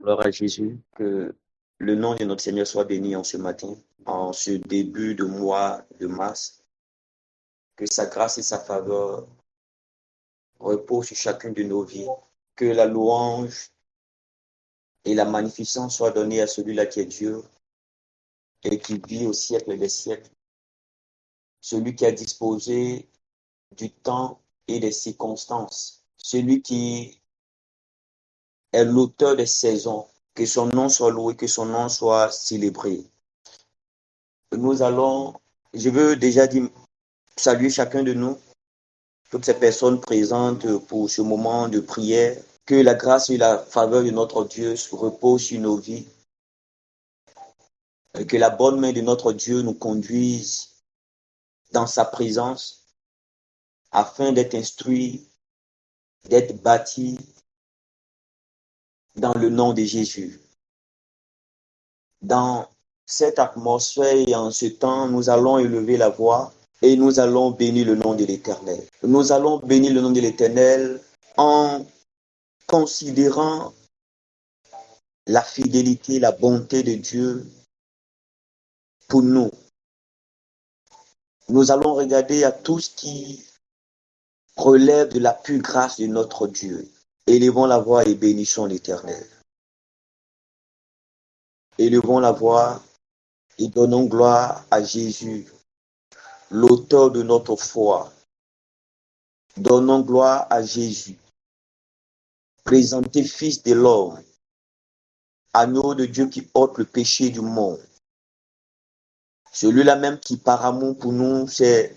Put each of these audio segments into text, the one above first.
Gloire à Jésus, que le nom de notre Seigneur soit béni en ce matin, en ce début de mois de mars, que sa grâce et sa faveur reposent sur chacune de nos vies, que la louange et la magnificence soient données à celui-là qui est Dieu et qui vit au siècle des siècles, celui qui a disposé du temps et des circonstances, celui qui est l'auteur des saisons, que son nom soit loué, que son nom soit célébré. Je veux déjà dire, saluer chacun de nous, toutes ces personnes présentes pour ce moment de prière, que la grâce et la faveur de notre Dieu reposent sur nos vies, que la bonne main de notre Dieu nous conduise dans sa présence afin d'être instruits, d'être bâtis dans le nom de Jésus. Dans cette atmosphère et en ce temps, nous allons élever la voix et nous allons bénir le nom de l'Éternel. Nous allons bénir le nom de l'Éternel en considérant la fidélité, la bonté de Dieu pour nous. Nous allons regarder à tout ce qui relève de la pure grâce de notre Dieu. Élevons la voix et bénissons l'Éternel. Élevons la voix et donnons gloire à Jésus, l'auteur de notre foi. Donnons gloire à Jésus, présenté Fils de l'homme, agneau de Dieu qui porte le péché du monde. Celui-là même qui, par amour pour nous, s'est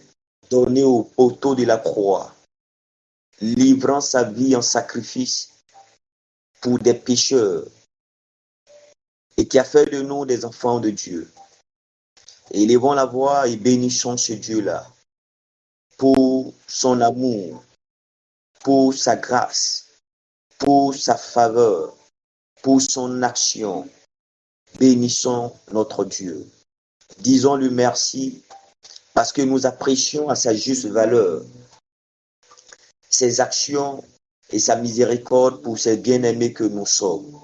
donné au poteau de la croix, livrant sa vie en sacrifice pour des pécheurs, et qui a fait de nous des enfants de Dieu. Élevons la voix et bénissons ce Dieu-là pour son amour, pour sa grâce, pour sa faveur, pour son action. Bénissons notre Dieu. Disons-lui merci parce que nous apprécions à sa juste valeur ses actions et sa miséricorde pour ces bien-aimés que nous sommes.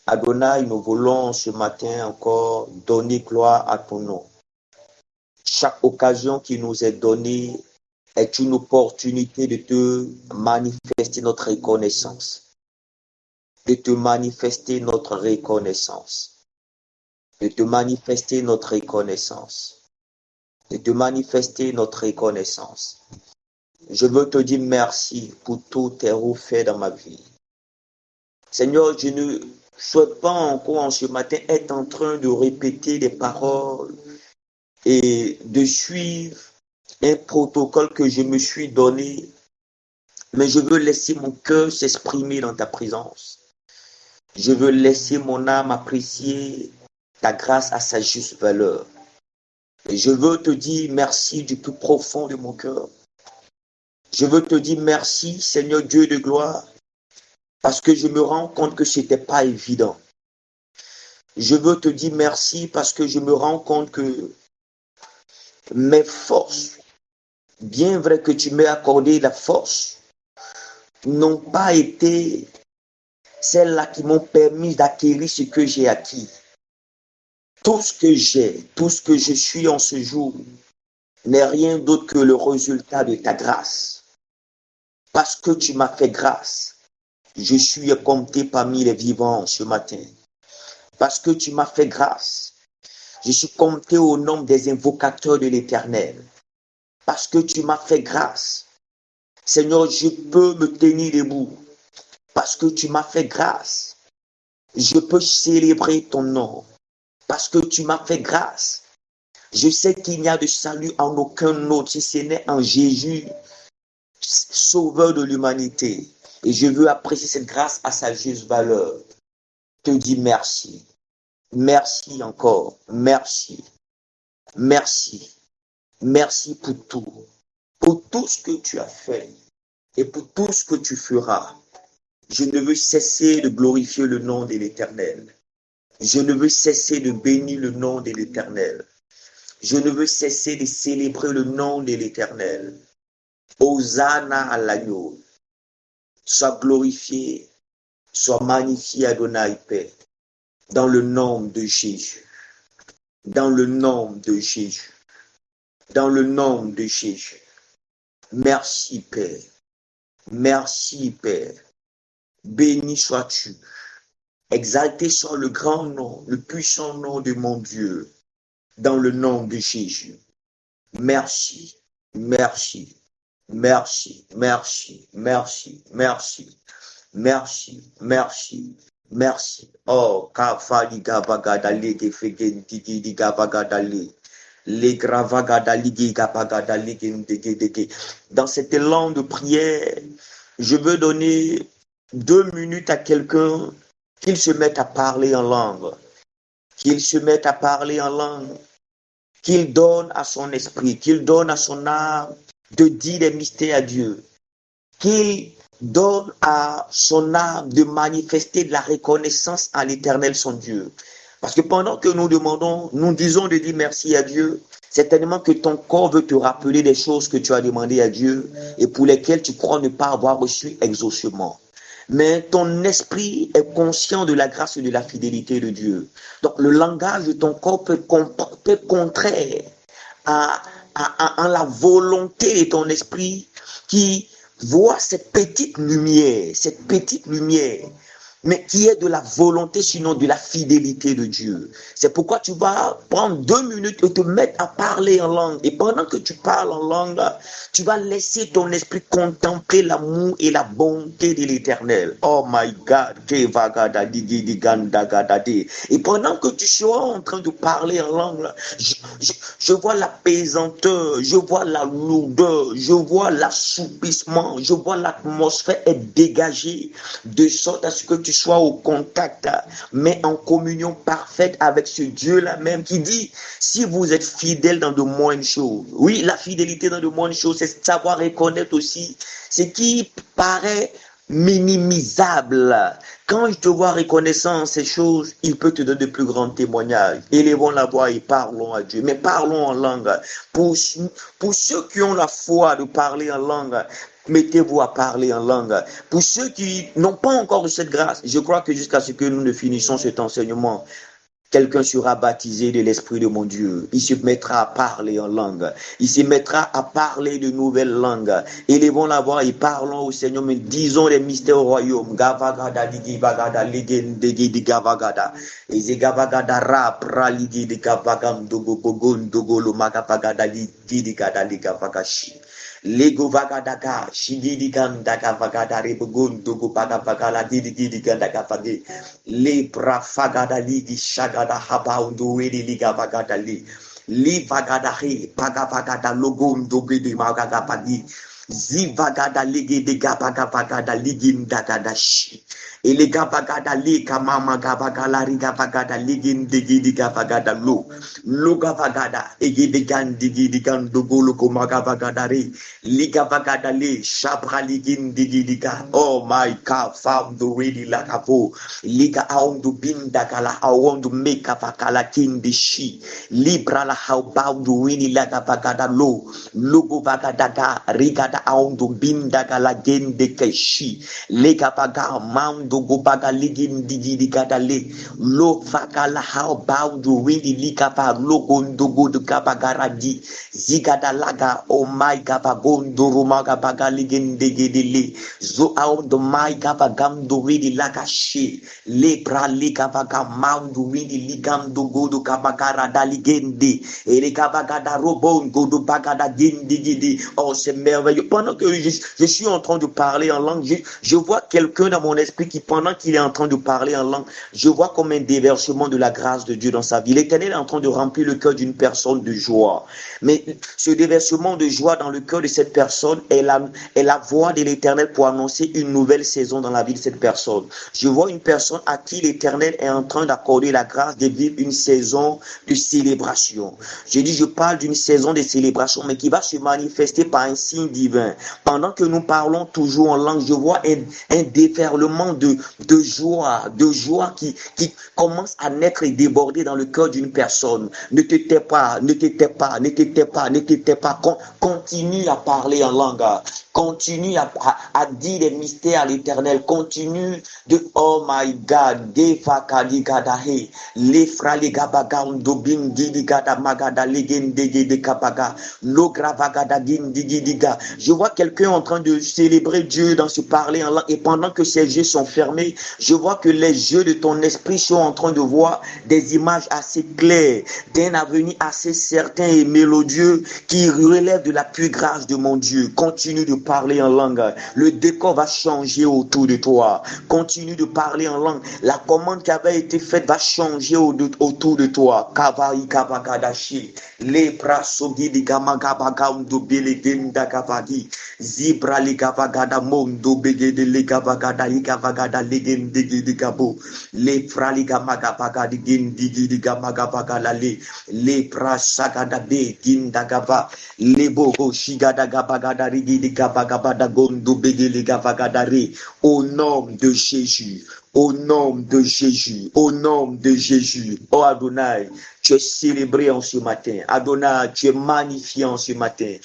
Adonai, nous voulons ce matin encore donner gloire à ton nom. Chaque occasion qui nous est donnée est une opportunité de te manifester notre reconnaissance, de te manifester notre reconnaissance, de te manifester notre reconnaissance, de te manifester notre reconnaissance. Je veux te dire merci pour tous tes faits dans ma vie. Seigneur, je ne souhaite pas encore en ce matin être en train de répéter des paroles et de suivre un protocole que je me suis donné, mais je veux laisser mon cœur s'exprimer dans ta présence. Je veux laisser mon âme apprécier ta grâce à sa juste valeur. Et je veux te dire merci du plus profond de mon cœur. Je veux te dire merci, Seigneur Dieu de gloire, parce que je me rends compte que ce n'était pas évident. Je veux te dire merci parce que je me rends compte que mes forces, bien vrai que tu m'aies accordé la force, n'ont pas été celles-là qui m'ont permis d'acquérir ce que j'ai acquis. Tout ce que j'ai, tout ce que je suis en ce jour, n'est rien d'autre que le résultat de ta grâce. Parce que tu m'as fait grâce, je suis compté parmi les vivants ce matin. Parce que tu m'as fait grâce, je suis compté au nombre des invocateurs de l'Éternel. Parce que tu m'as fait grâce, Seigneur, je peux me tenir debout. Parce que tu m'as fait grâce, je peux célébrer ton nom. Parce que tu m'as fait grâce, je sais qu'il n'y a de salut en aucun autre si ce n'est en Jésus, sauveur de l'humanité. Et je veux apprécier cette grâce à sa juste valeur. Te dis merci. Merci encore. Merci. Merci. Merci pour tout. Pour tout ce que tu as fait et pour tout ce que tu feras. Je ne veux cesser de glorifier le nom de l'Éternel. Je ne veux cesser de bénir le nom de l'Éternel. Je ne veux cesser de célébrer le nom de l'Éternel. Hosanna à l'agneau. Sois glorifié, Sois magnifié, Adonai, Père, dans le nom de Jésus. Dans le nom de Jésus. Dans le nom de Jésus. Merci, Père. Merci, Père. Béni sois-tu. Exalté soit le grand nom, le puissant nom de mon Dieu. Dans le nom de Jésus. Merci. Merci. Merci. Merci. Merci. Merci. Merci. Merci. Merci. Oh, kafali gavagada lege fegen digi di gavagada le. Les gravagada ligi gavagada lege dege dege. Dans cet élan de prière, je veux donner 2 minutes à quelqu'un qu'il se mette à parler en langue. Qu'il se mette à parler en langue. Qu'il donne à son esprit, qu'il donne à son âme de dire des mystères à Dieu. Qu'il donne à son âme de manifester de la reconnaissance à l'Éternel son Dieu. Parce que pendant que nous demandons, nous disons de dire merci à Dieu, certainement que ton corps veut te rappeler des choses que tu as demandées à Dieu et pour lesquelles tu crois ne pas avoir reçu exaucement. Mais ton esprit est conscient de la grâce et de la fidélité de Dieu. Donc le langage de ton corps peut être contraire à la volonté de ton esprit qui voit cette petite lumière, mais qui est de la volonté, sinon de la fidélité de Dieu. C'est pourquoi tu vas prendre 2 minutes et te mettre à parler en langue. Et pendant que tu parles en langue, tu vas laisser ton esprit contempler l'amour et la bonté de l'Éternel. Oh my God. Et pendant que tu seras en train de parler en langue, je vois la pesanteur, je vois la lourdeur, je vois l'assoupissement, je vois l'atmosphère être dégagée de sorte à ce que tu sois au contact, mais en communion parfaite avec ce Dieu-là même qui dit, si vous êtes fidèle dans de moindres choses, oui, la fidélité dans de moindres choses, c'est savoir reconnaître aussi ce qui paraît minimisable. Quand je te vois reconnaissant en ces choses, il peut te donner de plus grands témoignages. Élevons la voix et parlons à Dieu. Mais parlons en langue. Pour ceux qui ont la foi de parler en langue, mettez-vous à parler en langue. Pour ceux qui n'ont pas encore de cette grâce, je crois que jusqu'à ce que nous ne finissions cet enseignement, quelqu'un sera baptisé de l'Esprit de mon Dieu. Il se mettra à parler en langue. Il se mettra à parler de nouvelles langues. Élevons la voix et parlons au Seigneur, mais disons les mystères au royaume. Gavagada ligi bagada ligen degi di gavagada. Eze gavagada rap raligi di gavagam dogo gogon dogo lo magavagada ligi di gada li gavagashi. Lego vagadaga, shigidi ganda gavagada rebogon dogo bagavagala gidi ganda gavage. Le brafagada ligi shagada habaundo wedi liga vagada li vagada he pagavagada logon dogo de magagapagi. Zivagada ligi de gabagavagada ligin dagadashi. Ele gavagada li kamama gavagala riga vagada ligin digi gavagada lo gavagada egidi gandi gando golo komagavagada re liga vagada li shabra ligin digi ga. Oh my God, found the ready lakavo liga aundu binda kala aundu meka vakala kindi shi libra la how bound wini laga vagada logo vagada ga rigada aundu binda kala gende keshi lega vaga mound go baga ligin digi gada le lo vakala how bound wini likapa logo ndogo de kabagaradi zigada laga oh my gabagondo rumaga baga ligin digi le zo out the my gabagam do wini laga shi le bra liga vaga mound wini ligam do go do kabagara daligende et les kabagada robon go do bagada gindi. Oh, c'est merveilleux. Pendant que je suis en train de parler en langue, je vois quelqu'un dans mon esprit qui, pendant qu'il est en train de parler en langue, je vois comme un déversement de la grâce de Dieu dans sa vie. L'Éternel est en train de remplir le cœur d'une personne de joie. Mais ce déversement de joie dans le cœur de cette personne est la voix de l'Éternel pour annoncer une nouvelle saison dans la vie de cette personne. Je vois une personne à qui l'Éternel est en train d'accorder la grâce de vivre une saison de célébration. Je parle d'une saison de célébration, mais qui va se manifester par un signe divin. Pendant que nous parlons toujours en langue, je vois un déferlement de de joie qui commence à naître et déborder dans le cœur d'une personne. Ne te tais pas, ne te tais pas, ne te tais pas, ne te tais pas. Continue à parler en langue. Continue à dire des mystères à l'Éternel. Continue de, oh my God, Devakadigadahé, Lefraligabagam, Dobin, Gidigada, Magada, Legendege de Kabaga, Logravagada, Gidigidiga. Je vois quelqu'un en train de célébrer Dieu dans ce parler en langue, et pendant que ses yeux sont fermés, je vois que les yeux de ton esprit sont en train de voir des images assez claires, d'un avenir assez certain et mélodieux qui relève de la pure grâce de mon Dieu. Continue de parler en langue. Le décor va changer autour de toi. Continue de parler en langue. La commande qui avait été faite va changer autour de toi. Kavaï Kavagadashi. Lepra Sogi di Gamagabagam do Belegenda Gavadi. Zibra Ligavagada Mondo Begede Ligavagada Igavagada Legendegi di Gabo. Lepra Ligamagabaga di Gindigi di Gamagabagala Le. Lepra Sagada de Gindagava. Lebogo Shigada Gabagada Rigi di Gabagabada Gondo Begele Gavagadare. Au nom de Jésus. Au nom de Jésus, au nom de Jésus, oh Adonai, tu es célébré en ce matin. Adonai, tu es magnifié en ce matin.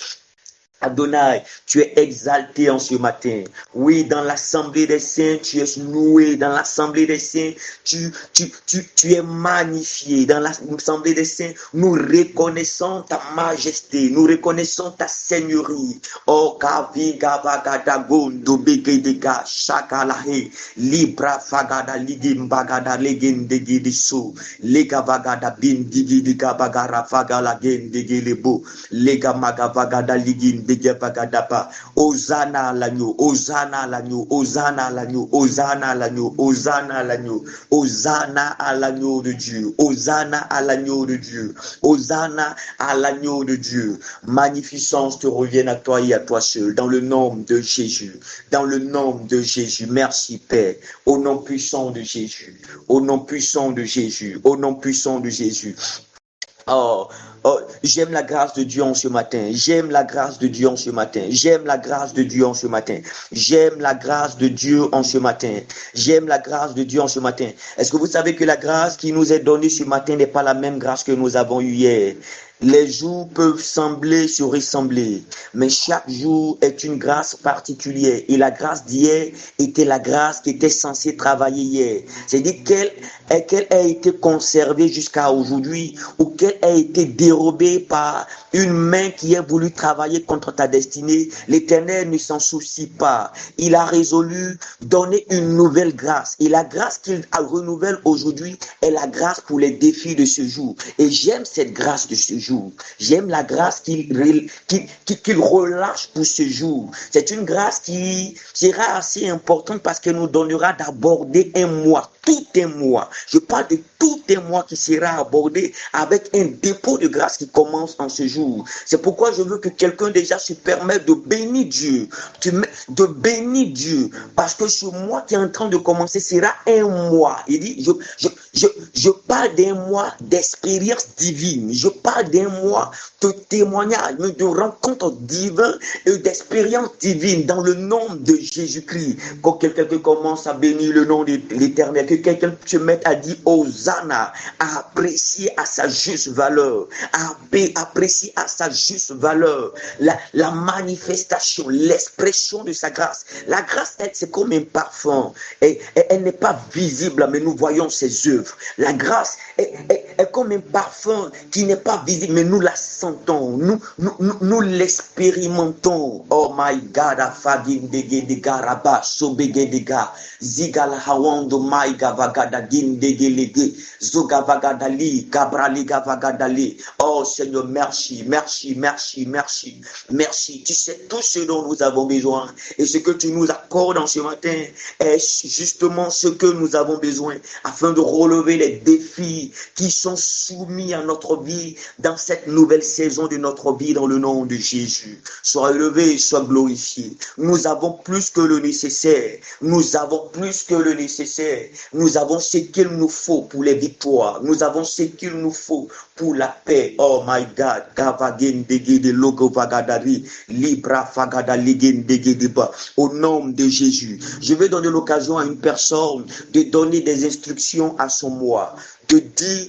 Adonai, tu es exalté en ce matin. Oui, dans l'assemblée des saints, tu es loué. Dans l'assemblée des saints, tu es magnifié. Dans l'assemblée des saints, nous reconnaissons ta majesté. Nous reconnaissons ta seigneurie. Oh, Kavi Gavagada Gondo Begedega Shakalahe Libra Fagada Ligimbagada Legendegidisu Legavagada Bindigidiga Bagara Fagala Gendegilebo Legamagavagada Ligin Hosanna à l'agneau, Hosanna à l'agneau, Hosanna à l'agneau, Hosanna à l'agneau, Hosanna à l'agneau, Hosanna à l'agneau de Dieu, Hosanna à l'agneau de Dieu, Hosanna à l'agneau de Dieu. Magnificence te revienne à toi et à toi seul, dans le nom de Jésus, dans le nom de Jésus. Merci Père, au nom puissant de Jésus, au nom puissant de Jésus, au nom puissant de Jésus. Oh, j'aime la grâce de Dieu en ce matin. J'aime la grâce de Dieu en ce matin. J'aime la grâce de Dieu en ce matin. J'aime la grâce de Dieu en ce matin. J'aime la grâce de Dieu en ce matin. Est-ce que vous savez que la grâce qui nous est donnée ce matin n'est pas la même grâce que nous avons eue hier? Les jours peuvent sembler se ressembler, mais chaque jour est une grâce particulière. Et la grâce d'hier était la grâce qui était censée travailler hier. C'est-à-dire qu'elle a été conservée jusqu'à aujourd'hui, ou qu'elle a été dérobée par une main qui a voulu travailler contre ta destinée. L'Éternel ne s'en soucie pas. Il a résolu donner une nouvelle grâce. Et la grâce qu'il renouvelle aujourd'hui est la grâce pour les défis de ce jour. Et j'aime cette grâce de ce jour. J'aime la grâce qu'il relâche pour ce jour. C'est une grâce qui sera assez importante parce qu'elle nous donnera d'aborder un mois, tout un mois. Je parle de tout un mois qui sera abordé avec un dépôt de grâce qui commence en ce jour. C'est pourquoi je veux que quelqu'un déjà se permette de bénir Dieu, de bénir Dieu, parce que ce mois qui est en train de commencer sera un mois. Il dit, je parle d'un mois d'expérience divine. Je parle d'un mois de témoignage, de rencontres divines et d'expérience divine dans le nom de Jésus-Christ. Quand quelqu'un commence à bénir le nom de l'Éternel, que quelqu'un se mette à dire Hosanna, à apprécier à sa juste valeur, à apprécier à sa juste valeur la manifestation, l'expression de sa grâce. La grâce, c'est comme un parfum. Et elle n'est pas visible, mais nous voyons ses œuvres. La grâce est comme un parfum qui n'est pas visible, mais nous la sentons, nous l'expérimentons. Oh my God, afagin dege de garaba, sobege de ga, zigal hawando my gavagada gindege lege, zogabagadali, gabrali gavagadali. Oh Seigneur, merci, merci, merci, merci, merci. Tu sais tout ce dont nous avons besoin et ce que tu nous accordes en ce matin est justement ce que nous avons besoin afin de relever les défis qui sont soumis à notre vie dans cette nouvelle saison de notre vie dans le nom de Jésus. Sois élevé, sois glorifié. Nous avons plus que le nécessaire. Nous avons encore plus que le nécessaire. Nous avons ce qu'il nous faut pour les victoires. Nous avons ce qu'il nous faut pour la paix. Oh my God. Au nom de Jésus, je vais donner l'occasion à une personne de donner des instructions à son moi, de dire,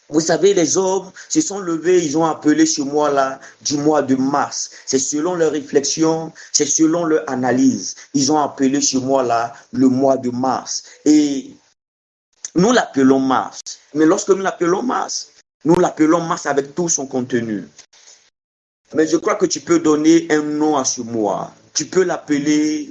vous savez, les hommes se sont levés, ils ont appelé ce mois-là du mois de mars. C'est selon leur réflexion, c'est selon leur analyse. Ils ont appelé ce mois-là le mois de mars. Et nous l'appelons mars. Mais lorsque nous l'appelons mars avec tout son contenu. Mais je crois que tu peux donner un nom à ce mois. Tu peux l'appeler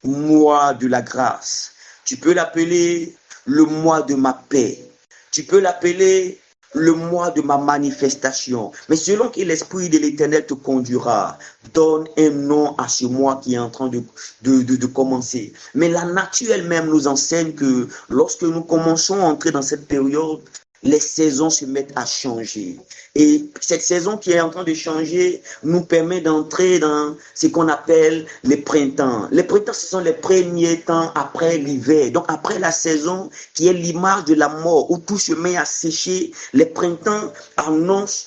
mois de la grâce. Tu peux l'appeler le mois de ma paix. Tu peux l'appeler le mois de ma manifestation. Mais selon que l'Esprit de l'Éternel te conduira, donne un nom à ce mois qui est en train de commencer. Mais la nature elle-même nous enseigne que lorsque nous commençons à entrer dans cette période, les saisons se mettent à changer. Et cette saison qui est en train de changer nous permet d'entrer dans ce qu'on appelle les printemps. Les printemps, ce sont les premiers temps après l'hiver. Donc après la saison qui est l'image de la mort, où tout se met à sécher, les printemps annoncent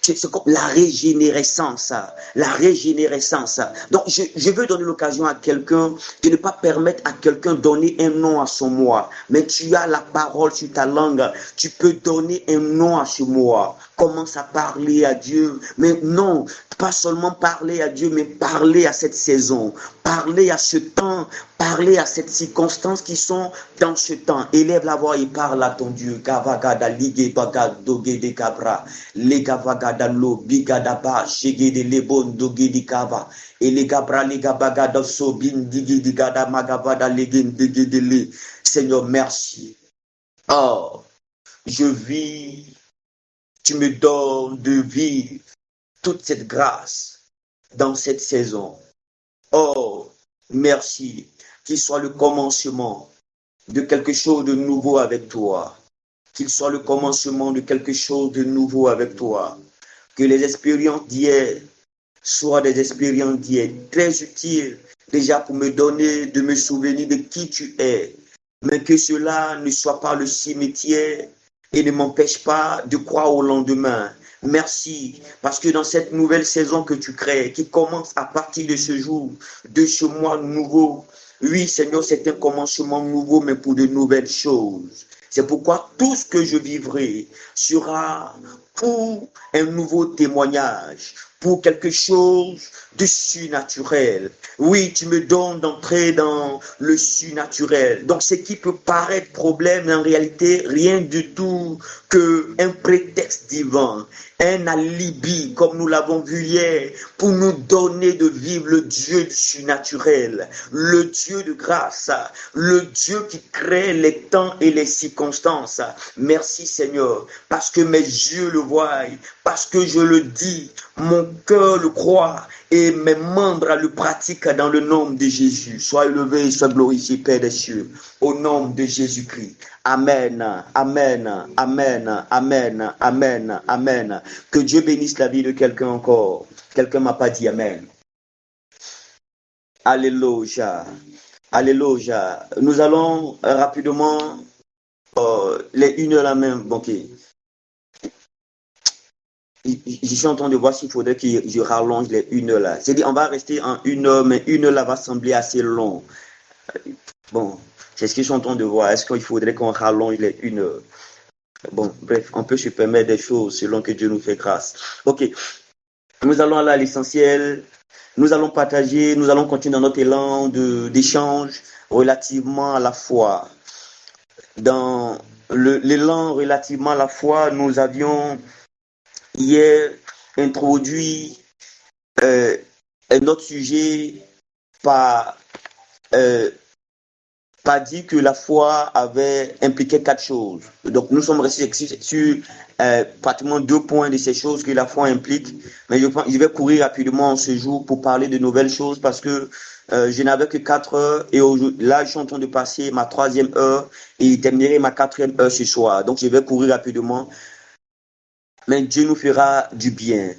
c'est comme la régénérescence. La régénérescence. Donc, je veux donner l'occasion à quelqu'un de ne pas permettre à quelqu'un de donner un nom à son moi. Mais tu as la parole sur ta langue. Tu peux donner un nom à ce moi. Commence à parler à Dieu. Mais non, pas seulement parler à Dieu, mais parler à cette saison. Parler à ce temps. Parler à cette circonstance qui sont dans ce temps. Élève la voix et parle à ton Dieu. Gavagada lige bagad doge de cabra. Le gavagada lo bigada ba shege de lebon doge de kava. Et les gabra les gabagada so bin digi di gada magavada legin digi de le. Seigneur, merci. Oh, je vis. Tu me donnes de vivre toute cette grâce dans cette saison. Oh, merci. Qu'il soit le commencement de quelque chose de nouveau avec toi. Qu'il soit le commencement de quelque chose de nouveau avec toi. Que les expériences d'hier soient des expériences d'hier très utiles déjà pour me donner, de me souvenir de qui tu es. Mais que cela ne soit pas le cimetière et ne m'empêche pas de croire au lendemain. Merci, parce que dans cette nouvelle saison que tu crées, qui commence à partir de ce jour, de ce mois nouveau, oui, Seigneur, c'est un commencement nouveau, mais pour de nouvelles choses. C'est pourquoi tout ce que je vivrai sera pour un nouveau témoignage, pour quelque chose de surnaturel. Oui, tu me donnes d'entrer dans le surnaturel. Donc, ce qui peut paraître problème, en réalité, rien du tout qu'un prétexte divin, un alibi, comme nous l'avons vu hier, pour nous donner de vivre le Dieu du surnaturel, le Dieu de grâce, le Dieu qui crée les temps et les circonstances. Merci Seigneur, parce que mes yeux le voient, parce que je le dis, mon cœur le croit et mes membres le pratiquent dans le nom de Jésus. Sois élevé et sois glorifié, Père des cieux, au nom de Jésus-Christ. Amen, amen, amen, amen, amen, amen. Que Dieu bénisse la vie de quelqu'un encore. Quelqu'un m'a pas dit amen. Alléluia. Alléluia. Nous allons rapidement les 1 heure la même. Ok. Je suis en train de voir s'il faudrait que je rallonge les 1 heure là. C'est-à-dire, on va rester en 1 heure, mais 1 heure là va sembler assez long. Bon, c'est ce que je suis en train de voir. Est-ce qu'il faudrait qu'on rallonge les 1 heure? Bon, bref, on peut se permettre des choses selon que Dieu nous fait grâce. Ok, nous allons aller à l'essentiel. Nous allons partager, nous allons continuer dans notre élan d'échange relativement à la foi. Dans l'élan relativement à la foi, nous avions hier introduit un autre sujet par dit que la foi avait impliqué 4 choses. Donc nous sommes restés sur pratiquement 2 points de ces choses que la foi implique. Mais je vais courir rapidement ce jour pour parler de nouvelles choses parce que je n'avais que 4 heures et là je suis en train de passer ma 3e heure et terminer ma 4e heure ce soir. Donc je vais courir rapidement. Mais Dieu nous fera du bien.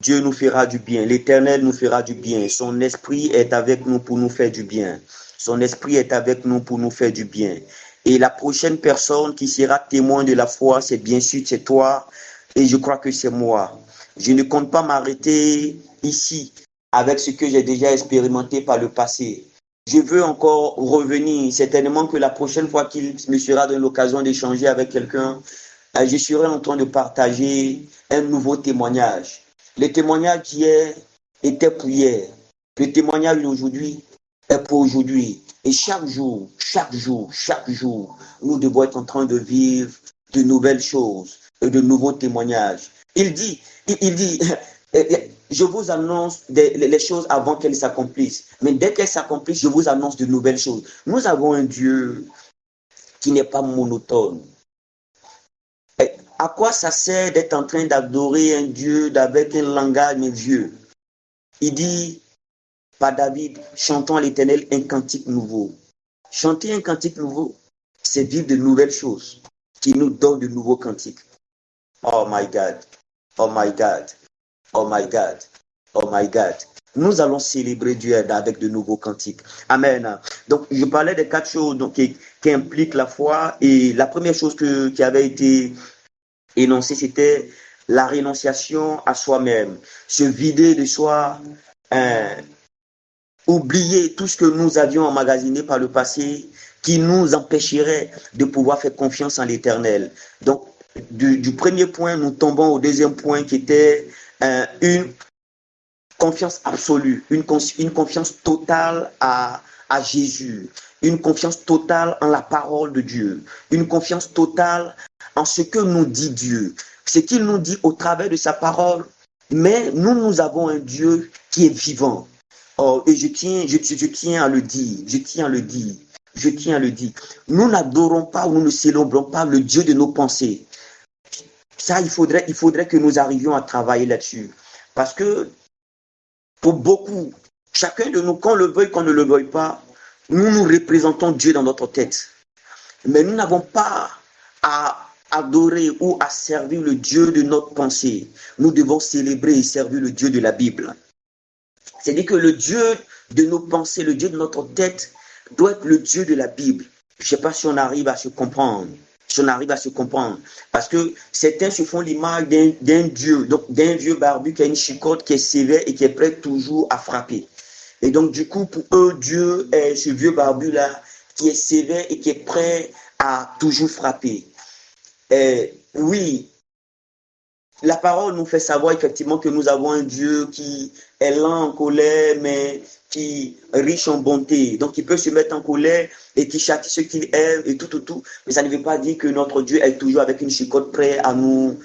Dieu nous fera du bien. L'Éternel nous fera du bien. Son esprit est avec nous pour nous faire du bien. Son esprit est avec nous pour nous faire du bien. Et la prochaine personne qui sera témoin de la foi, c'est bien sûr, c'est toi. Et je crois que c'est moi. Je ne compte pas m'arrêter ici avec ce que j'ai déjà expérimenté par le passé. Je veux encore revenir. Certainement que la prochaine fois qu'il me sera donné l'occasion d'échanger avec quelqu'un, je serai en train de partager un nouveau témoignage. Le témoignage d'hier était pour hier. Le témoignage d'aujourd'hui est pour aujourd'hui. Et chaque jour, nous devons être en train de vivre de nouvelles choses et de nouveaux témoignages. Il dit, je vous annonce les choses avant qu'elles s'accomplissent. Mais dès qu'elles s'accomplissent, je vous annonce de nouvelles choses. Nous avons un Dieu qui n'est pas monotone. À quoi ça sert d'être en train d'adorer un Dieu avec un langage vieux? Il dit, par David, chantons à l'Éternel un cantique nouveau. Chanter un cantique nouveau, c'est vivre de nouvelles choses qui nous donnent de nouveaux cantiques. Oh my God, oh my God, oh my God, oh my God. Nous allons célébrer Dieu avec de nouveaux cantiques. Amen. Donc, je parlais des 4 choses qui impliquent la foi. Et la première chose qui avait été énoncée, c'était la rénonciation à soi-même. Se vider de soi, oublier tout ce que nous avions emmagasiné par le passé qui nous empêcherait de pouvoir faire confiance en l'Éternel. Donc, du premier point, nous tombons au deuxième point qui était une confiance absolue, une confiance totale à Jésus, une confiance totale en la parole de Dieu, une confiance totale en ce que nous dit Dieu, ce qu'il nous dit au travers de sa parole. Mais nous avons un Dieu qui est vivant. Oh, et je tiens à le dire. Nous n'adorons pas ou nous ne célébrons pas le Dieu de nos pensées. Ça, il faudrait que nous arrivions à travailler là-dessus. Parce que pour beaucoup, chacun de nous, qu'on le veuille, qu'on ne le veuille pas, nous représentons Dieu dans notre tête. Mais nous n'avons pas à adorer ou à servir le Dieu de notre pensée. Nous devons célébrer et servir le Dieu de la Bible. C'est-à-dire que le Dieu de nos pensées, le Dieu de notre tête, doit être le Dieu de la Bible. Je ne sais pas si on arrive à se comprendre. Parce que certains se font l'image d'un Dieu, donc d'un vieux barbu qui a une chicotte, qui est sévère et qui est prêt toujours à frapper. Et donc, du coup, pour eux, Dieu est ce vieux barbu-là qui est sévère et qui est prêt à toujours frapper. Oui, la parole nous fait savoir effectivement que nous avons un Dieu qui est lent en colère, mais qui est riche en bonté. Donc, il peut se mettre en colère et qui châtie ceux qu'il aime et tout. Mais ça ne veut pas dire que notre Dieu est toujours avec une chicotte prêt à nous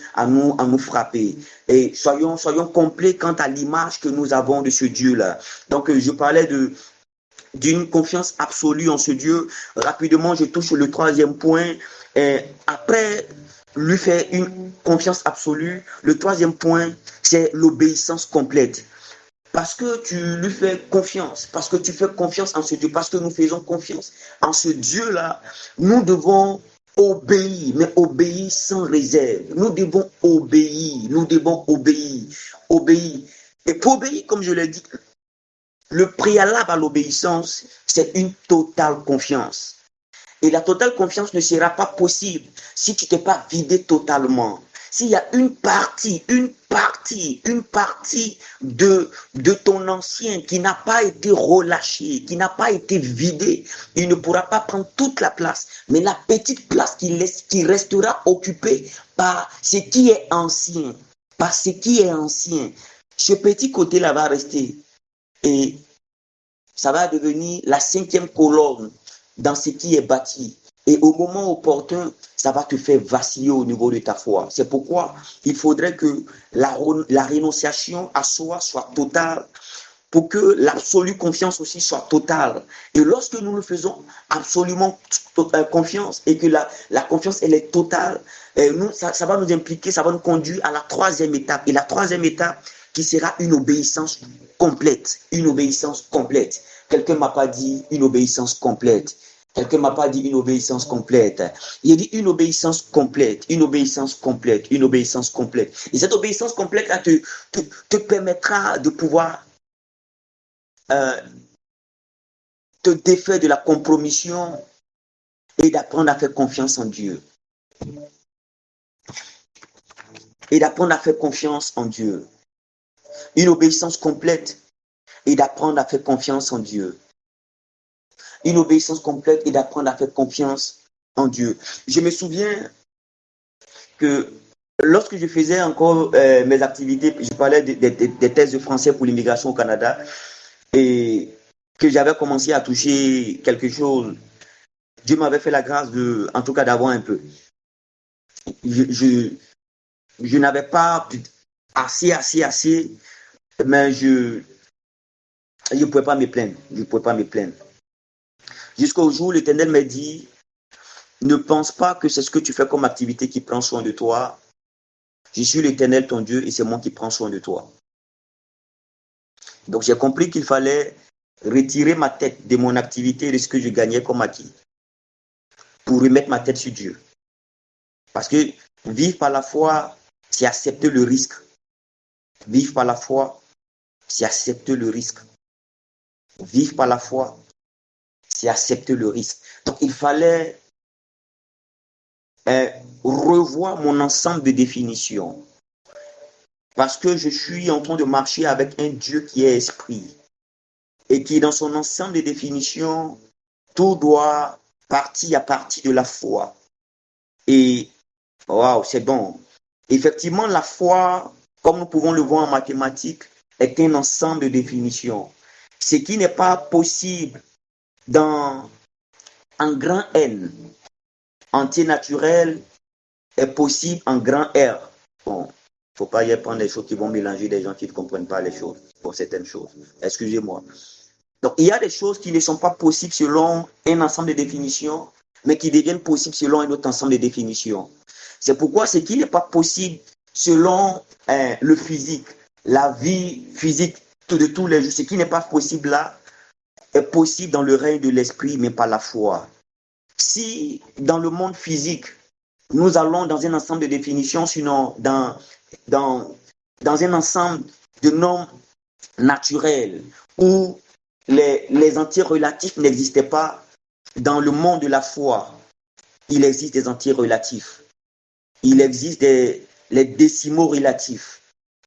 frapper. Et soyons complets quant à l'image que nous avons de ce Dieu-là. Donc, je parlais d'une confiance absolue en ce Dieu. Rapidement, je touche le troisième point. Après lui faire une confiance absolue, le troisième point, c'est l'obéissance complète. Parce que tu lui fais confiance, parce que tu fais confiance en ce Dieu, parce que nous faisons confiance en ce Dieu-là, nous devons obéir, mais obéir sans réserve. Nous devons obéir. Et pour obéir, comme je l'ai dit, le préalable à l'obéissance, c'est une totale confiance. Et la totale confiance ne sera pas possible si tu t'es pas vidé totalement. S'il y a une partie de ton ancien qui n'a pas été relâchée, qui n'a pas été vidée, il ne pourra pas prendre toute la place. Mais la petite place qui restera occupée par ce qui est ancien, ce petit côté-là va rester. Et ça va devenir la 5e colonne dans ce qui est bâti. Et au moment opportun, ça va te faire vaciller au niveau de ta foi. C'est pourquoi il faudrait que la rénonciation à soi soit totale pour que l'absolue confiance aussi soit totale. Et lorsque nous le faisons absolument confiance et que la confiance elle est totale, ça va nous impliquer, ça va nous conduire à la 3e étape. Et la 3e étape qui sera une obéissance complète. Quelqu'un m'a pas dit une obéissance complète. Il a dit une obéissance complète. Et cette obéissance complète là te permettra de pouvoir te défaire de la compromission et d'apprendre à faire confiance en Dieu. Et d'apprendre à faire confiance en Dieu. Une obéissance complète et d'apprendre à faire confiance en Dieu. Une obéissance complète et d'apprendre à faire confiance en Dieu. Je me souviens que lorsque je faisais encore mes activités, je parlais des thèses de français pour l'immigration au Canada et que j'avais commencé à toucher quelque chose. Dieu m'avait fait la grâce en tout cas d'avoir un peu. Je n'avais pas assez, mais je ne pouvais pas me plaindre. Je ne pouvais pas me plaindre. Jusqu'au jour où l'Éternel m'a dit, ne pense pas que c'est ce que tu fais comme activité qui prend soin de toi. Je suis l'Éternel, ton Dieu, et c'est moi qui prends soin de toi. Donc j'ai compris qu'il fallait retirer ma tête de mon activité, de ce que je gagnais comme acquis, pour remettre ma tête sur Dieu. Parce que vivre par la foi, c'est accepter le risque. Vivre par la foi, c'est accepter le risque. Vivre par la foi, c'est accepter le risque. Donc il fallait revoir mon ensemble de définitions. Parce que je suis en train de marcher avec un Dieu qui est esprit. Et qui, dans son ensemble de définitions, tout doit partir à partir de la foi. Et, waouh, c'est bon. Effectivement, la foi, comme nous pouvons le voir en mathématiques, est un ensemble de définitions. Ce qui n'est pas possible en grand N, entier naturel, est possible en grand R. Bon, il ne faut pas y prendre des choses qui vont mélanger des gens qui ne comprennent pas les choses, pour certaines choses. Excusez-moi. Donc, il y a des choses qui ne sont pas possibles selon un ensemble de définitions, mais qui deviennent possibles selon un autre ensemble de définitions. C'est pourquoi ce qui n'est pas possible selon le physique, la vie physique de tous les jours, ce qui n'est pas possible là, est possible dans le règne de l'esprit, mais pas la foi. Si dans le monde physique, nous allons dans un ensemble de définitions, sinon dans un ensemble de normes naturelles, où les entiers relatifs n'existaient pas, dans le monde de la foi, il existe des entiers relatifs. Il existe les décimaux relatifs.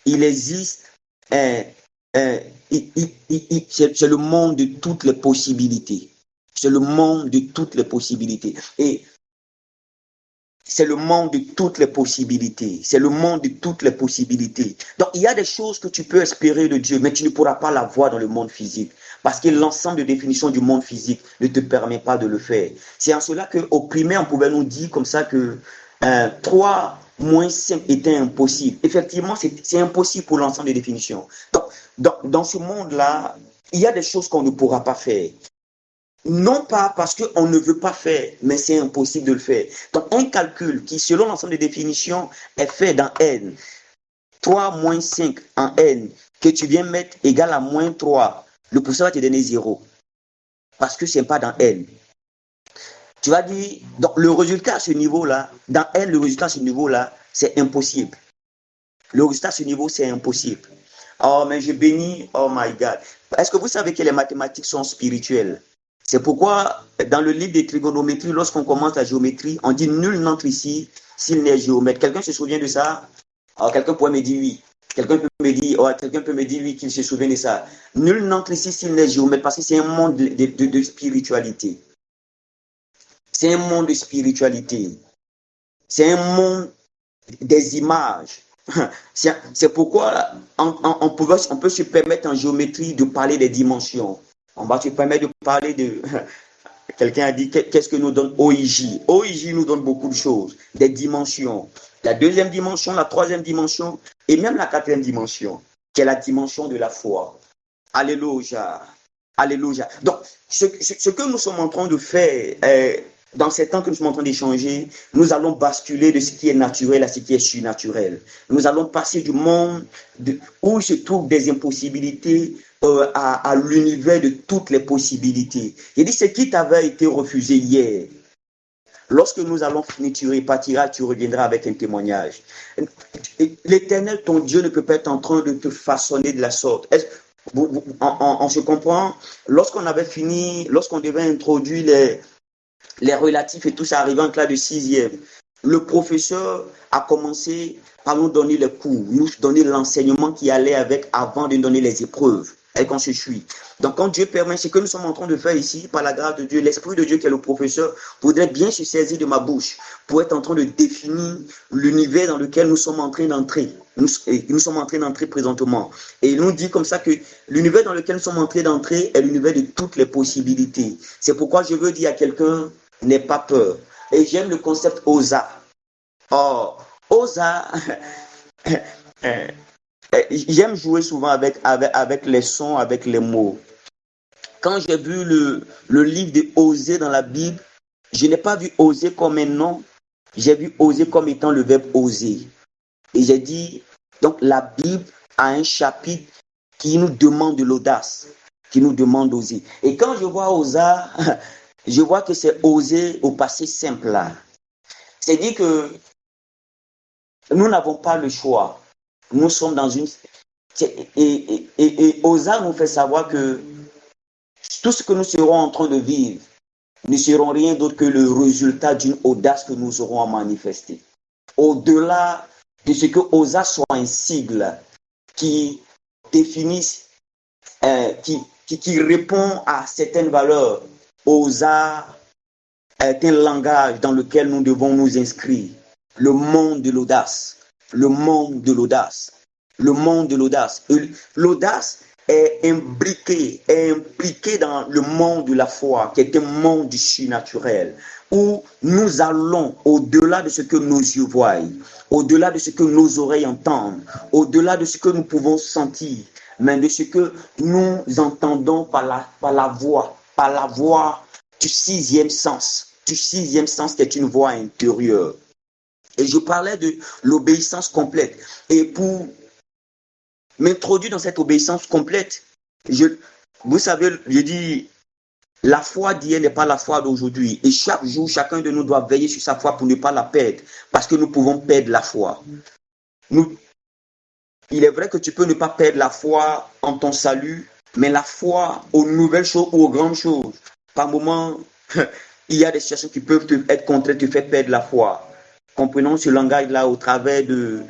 Il existe, c'est le monde de toutes les possibilités. C'est le monde de toutes les possibilités. Et c'est le monde de toutes les possibilités. C'est le monde de toutes les possibilités. Donc, il y a des choses que tu peux espérer de Dieu, mais tu ne pourras pas la voir dans le monde physique. Parce que l'ensemble de définitions du monde physique ne te permet pas de le faire. C'est en cela qu'au primaire, on pouvait nous dire comme ça que 3 moins 5 était impossible. Effectivement, c'est impossible pour l'ensemble des définitions. Donc, dans ce monde-là, il y a des choses qu'on ne pourra pas faire. Non pas parce qu'on ne veut pas faire, mais c'est impossible de le faire. Donc, un calcul qui, selon l'ensemble des définitions, est fait dans N, 3 moins 5 en N, que tu viens mettre égal à moins 3, le pourcentage va te donner 0. Parce que ce n'est pas dans N. Tu vas dire, donc le résultat à ce niveau-là, dans N, le résultat à ce niveau-là, c'est impossible. Le résultat à ce niveau, c'est impossible. Oh, mais je bénis, oh my God. Est-ce que vous savez que les mathématiques sont spirituelles? C'est pourquoi, dans le livre de trigonométrie, lorsqu'on commence la géométrie, on dit nul n'entre ici s'il n'est géomètre. Quelqu'un se souvient de ça? Alors, quelqu'un pourrait me dire oui. Quelqu'un peut me dire oui, qu'il se souvient de ça. Nul n'entre ici s'il n'est géomètre, parce que c'est un monde de spiritualité. C'est un monde de spiritualité. C'est un monde des images. C'est pourquoi on peut se permettre en géométrie de parler des dimensions. On va se permettre de parler de... Quelqu'un a dit, qu'est-ce que nous donne OIJ? OIJ nous donne beaucoup de choses, des dimensions. La deuxième dimension, la troisième dimension, et même la quatrième dimension, qui est la dimension de la foi. Alléluia. Alléluia. Donc, ce que nous sommes en train de faire, dans ces temps que nous sommes en train d'échanger, nous allons basculer de ce qui est naturel à ce qui est surnaturel. Nous allons passer du monde où se trouvent des impossibilités à l'univers de toutes les possibilités. Il dit, ce qui t'avait été refusé hier, lorsque nous allons finir, tu repartiras, tu reviendras avec un témoignage. L'Éternel, ton Dieu, ne peut pas être en train de te façonner de la sorte. On se comprend, lorsqu'on avait fini, lorsqu'on devait introduire les relatifs et tout ça arrivait en classe de sixième. Le professeur a commencé par nous donner les cours, nous donner l'enseignement qui allait avec avant de donner les épreuves. Et qu'on se suit. Donc, quand Dieu permet, ce que nous sommes en train de faire ici, par la grâce de Dieu, l'Esprit de Dieu qui est le professeur, voudrait bien se saisir de ma bouche pour être en train de définir l'univers dans lequel nous sommes en train d'entrer. Nous sommes en train d'entrer présentement. Et il nous dit comme ça que l'univers dans lequel nous sommes en train d'entrer est l'univers de toutes les possibilités. C'est pourquoi je veux dire à quelqu'un, n'aie pas peur. Et j'aime le concept OSA. Oh, OSA, j'aime jouer souvent avec les sons, avec les mots. Quand j'ai vu le livre de Oser dans la Bible, je n'ai pas vu oser comme un nom, j'ai vu oser comme étant le verbe oser. Et j'ai dit, donc la Bible a un chapitre qui nous demande de l'audace, qui nous demande d'oser. Et quand je vois osa, je vois que c'est oser au passé simple là. C'est-à-dire que nous n'avons pas le choix. Nous sommes dans une... Et osa nous fait savoir que tout ce que nous serons en train de vivre ne seront rien d'autre que le résultat d'une audace que nous aurons à manifester. Au-delà de ce que OSA soit un sigle qui définisse, qui répond à certaines valeurs. OSA est un langage dans lequel nous devons nous inscrire. Le monde de l'audace. Le monde de l'audace. Le monde de l'audace. L'audace est impliqué dans le monde de la foi, qui est un monde du surnaturel, où nous allons au-delà de ce que nos yeux voient, au-delà de ce que nos oreilles entendent, au-delà de ce que nous pouvons sentir, mais de ce que nous entendons par la voix du sixième sens qui est une voix intérieure. Et je parlais de l'obéissance complète. Et pour m'introduire dans cette obéissance complète, vous savez, je dis, la foi d'hier n'est pas la foi d'aujourd'hui. Et chaque jour, chacun de nous doit veiller sur sa foi pour ne pas la perdre. Parce que nous pouvons perdre la foi. Il est vrai que tu peux ne pas perdre la foi en ton salut, mais la foi aux nouvelles choses ou aux grandes choses. Par moments, il y a des situations qui peuvent être contraires, te faire perdre la foi. Comprenons ce langage-là au travers de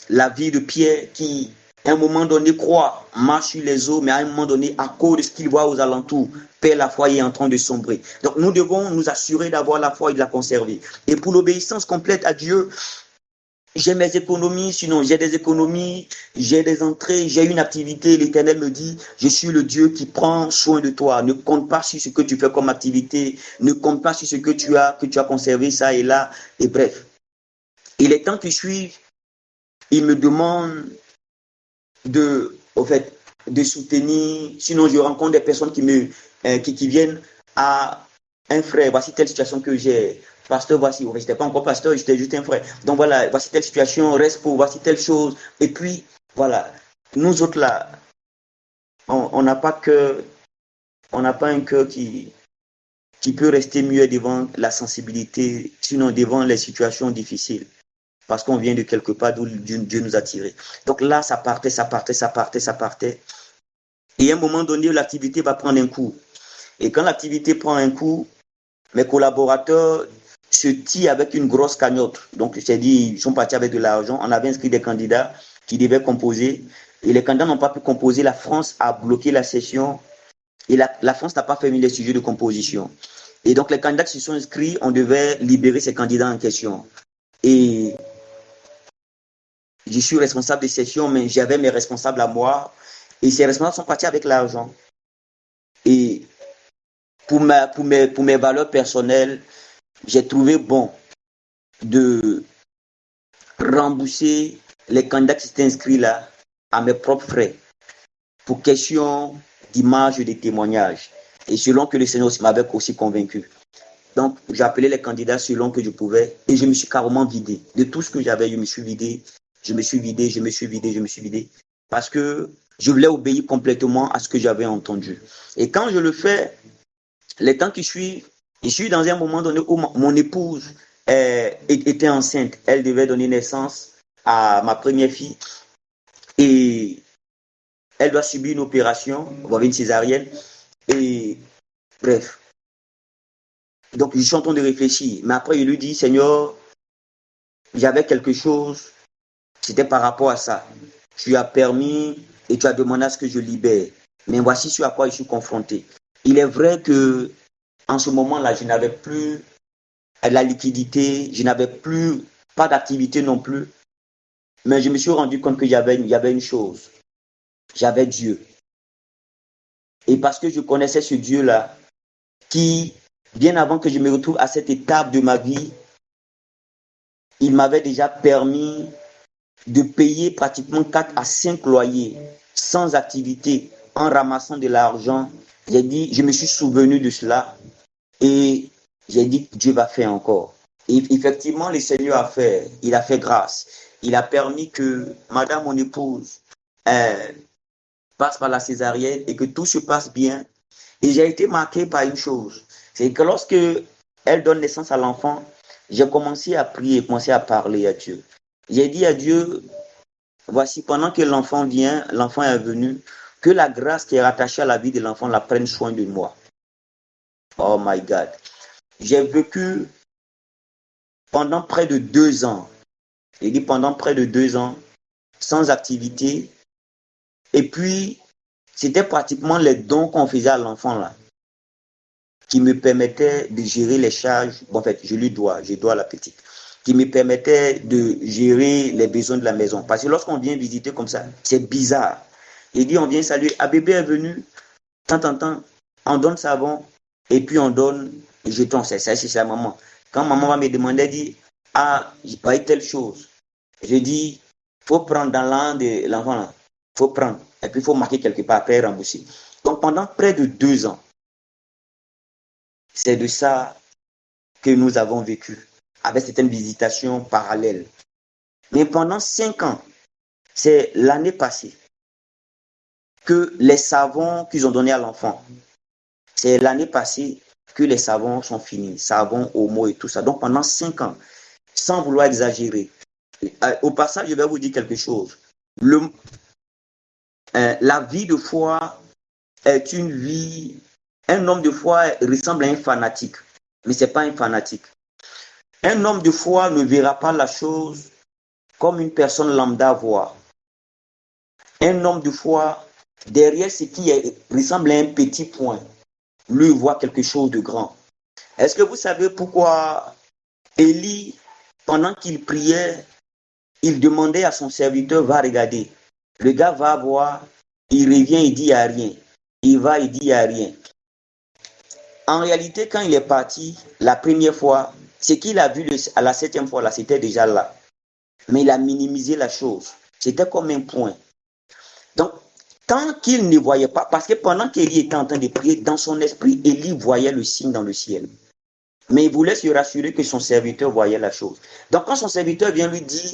la vie de Pierre qui, à un moment donné, croit, marche sur les eaux, mais à un moment donné, à cause de ce qu'il voit aux alentours, perd la foi et est en train de sombrer. Donc nous devons nous assurer d'avoir la foi et de la conserver. Et pour l'obéissance complète à Dieu, j'ai mes économies, sinon j'ai des économies, j'ai des entrées, j'ai une activité. L'Éternel me dit, je suis le Dieu qui prend soin de toi. Ne compte pas sur ce que tu fais comme activité, ne compte pas sur ce que tu as conservé ça et là, et bref. Et les temps qui suivent, il me demande de soutenir. Sinon, je rencontre des personnes qui viennent à un frère. Voici telle situation que j'ai. Pasteur, voici. Je n'étais pas encore pasteur, j'étais juste un frère. Donc voilà, voici telle situation, reste pour, voici telle chose. Et puis, voilà. Nous autres là, on n'a pas un cœur qui peut rester muet devant la sensibilité, sinon devant les situations difficiles. Parce qu'on vient de quelque part d'où Dieu nous a tirés. Donc là, ça partait. Et à un moment donné, l'activité va prendre un coup. Et quand l'activité prend un coup, mes collaborateurs se tirent avec une grosse cagnotte. Donc, je t'ai dit, ils sont partis avec de l'argent. On avait inscrit des candidats qui devaient composer. Et les candidats n'ont pas pu composer. La France a bloqué la session. Et la France n'a pas fermé les sujets de composition. Et donc, les candidats qui se sont inscrits, on devait libérer ces candidats en question. Et je suis responsable des sessions, mais j'avais mes responsables à moi. Et ces responsables sont partis avec l'argent. Et pour mes valeurs personnelles, j'ai trouvé bon de rembourser les candidats qui s'étaient inscrits là à mes propres frais pour question d'image et de témoignage. Et selon que le Seigneur m'avait aussi convaincu. Donc, j'ai appelé les candidats selon que je pouvais et je me suis carrément vidé. De tout ce que j'avais, je me suis vidé. Parce que je voulais obéir complètement à ce que j'avais entendu. Et quand je le fais, les temps qui suivent, je suis dans un moment donné où mon épouse était enceinte. Elle devait donner naissance à ma première fille. Et Elle doit subir une opération, une césarienne. Et bref. Donc, je suis en train de réfléchir. Mais après, je lui dis, Seigneur, j'avais quelque chose, c'était par rapport à ça. Tu as permis et tu as demandé à ce que je libère. Mais voici ce à quoi je suis confronté. Il est vrai que en ce moment-là, je n'avais plus la liquidité, je n'avais plus, pas d'activité non plus. Mais je me suis rendu compte qu'il y avait une chose. J'avais Dieu. Et parce que je connaissais ce Dieu-là, qui, bien avant que je me retrouve à cette étape de ma vie, il m'avait déjà permis de payer pratiquement 4 à 5 loyers sans activité, en ramassant de l'argent. J'ai dit, je me suis souvenu de cela et j'ai dit que Dieu va faire encore. Et effectivement, le Seigneur a fait, il a fait grâce. Il a permis que madame, mon épouse, passe par la césarienne et que tout se passe bien. Et j'ai été marqué par une chose, c'est que lorsque elle donne naissance à l'enfant, j'ai commencé à prier, commencé à parler à Dieu. J'ai dit à Dieu, voici, pendant que l'enfant vient, l'enfant est venu, que la grâce qui est rattachée à la vie de l'enfant la prenne soin de moi. Oh my God. J'ai vécu pendant près de 2 ans, j'ai dit pendant près de 2 ans, sans activité. Et puis, c'était pratiquement les dons qu'on faisait à l'enfant là, qui me permettaient de gérer les charges. Bon, en fait, je dois à la petite, qui me permettait de gérer les besoins de la maison. Parce que lorsqu'on vient visiter comme ça, c'est bizarre. Il dit, on vient saluer, ah bébé est venu, tant, on donne savon, et puis on donne jetons, c'est ça, c'est la maman. Quand maman va me demander, elle dit, ah, j'ai pas eu telle chose. Je dis, faut prendre dans l'an de l'enfant là, faut prendre, et puis il faut marquer quelque part, après rembourser. Donc pendant près de 2 ans, c'est de ça que nous avons vécu, avec certaines visitations parallèles. Mais pendant 5 ans, c'est l'année passée, que les savons qu'ils ont donnés à l'enfant, c'est l'année passée que les savons sont finis, savons, homo et tout ça. Donc pendant 5 ans, sans vouloir exagérer. Au passage, je vais vous dire quelque chose. La vie de foi est une vie. Un homme de foi ressemble à un fanatique, mais ce n'est pas un fanatique. Un homme de foi ne verra pas la chose comme une personne lambda voit. Un homme de foi, derrière ce qui ressemble à un petit point, lui voit quelque chose de grand. Est-ce que vous savez pourquoi Élie, pendant qu'il priait, il demandait à son serviteur, va regarder. Le gars va voir, il revient, il dit, il n'y a rien. Il va, il dit, il n'y a rien. En réalité, quand il est parti la première fois, ce qu'il a vu à la 7e fois, là, c'était déjà là. Mais il a minimisé la chose. C'était comme un point. Donc, tant qu'il ne voyait pas, parce que pendant qu'Élie était en train de prier, dans son esprit, Élie voyait le signe dans le ciel. Mais il voulait se rassurer que son serviteur voyait la chose. Donc, quand son serviteur vient lui dire,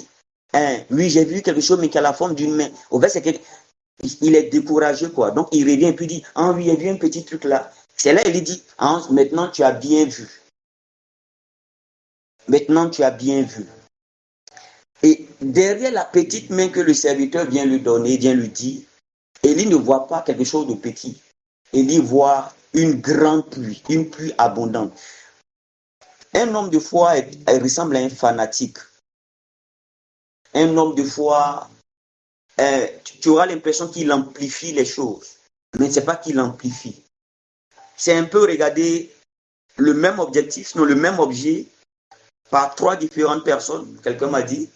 oui, j'ai vu quelque chose, mais qui a la forme d'une main, au fait, c'est qu'il est découragé, quoi. Donc, il revient et puis dit, ah oui, il y a vu un petit truc là. C'est là, il dit, ah, maintenant, tu as bien vu. Maintenant, tu as bien vu. Et derrière la petite main que le serviteur vient lui donner, vient lui dire, Élie ne voit pas quelque chose de petit. Élie voit une grande pluie, une pluie abondante. Un homme de foi ressemble à un fanatique. Un homme de foi, tu auras l'impression qu'il amplifie les choses, mais ce n'est pas qu'il amplifie. C'est un peu regarder le même objectif, non, le même objet, par 3 différentes personnes, quelqu'un m'a dit,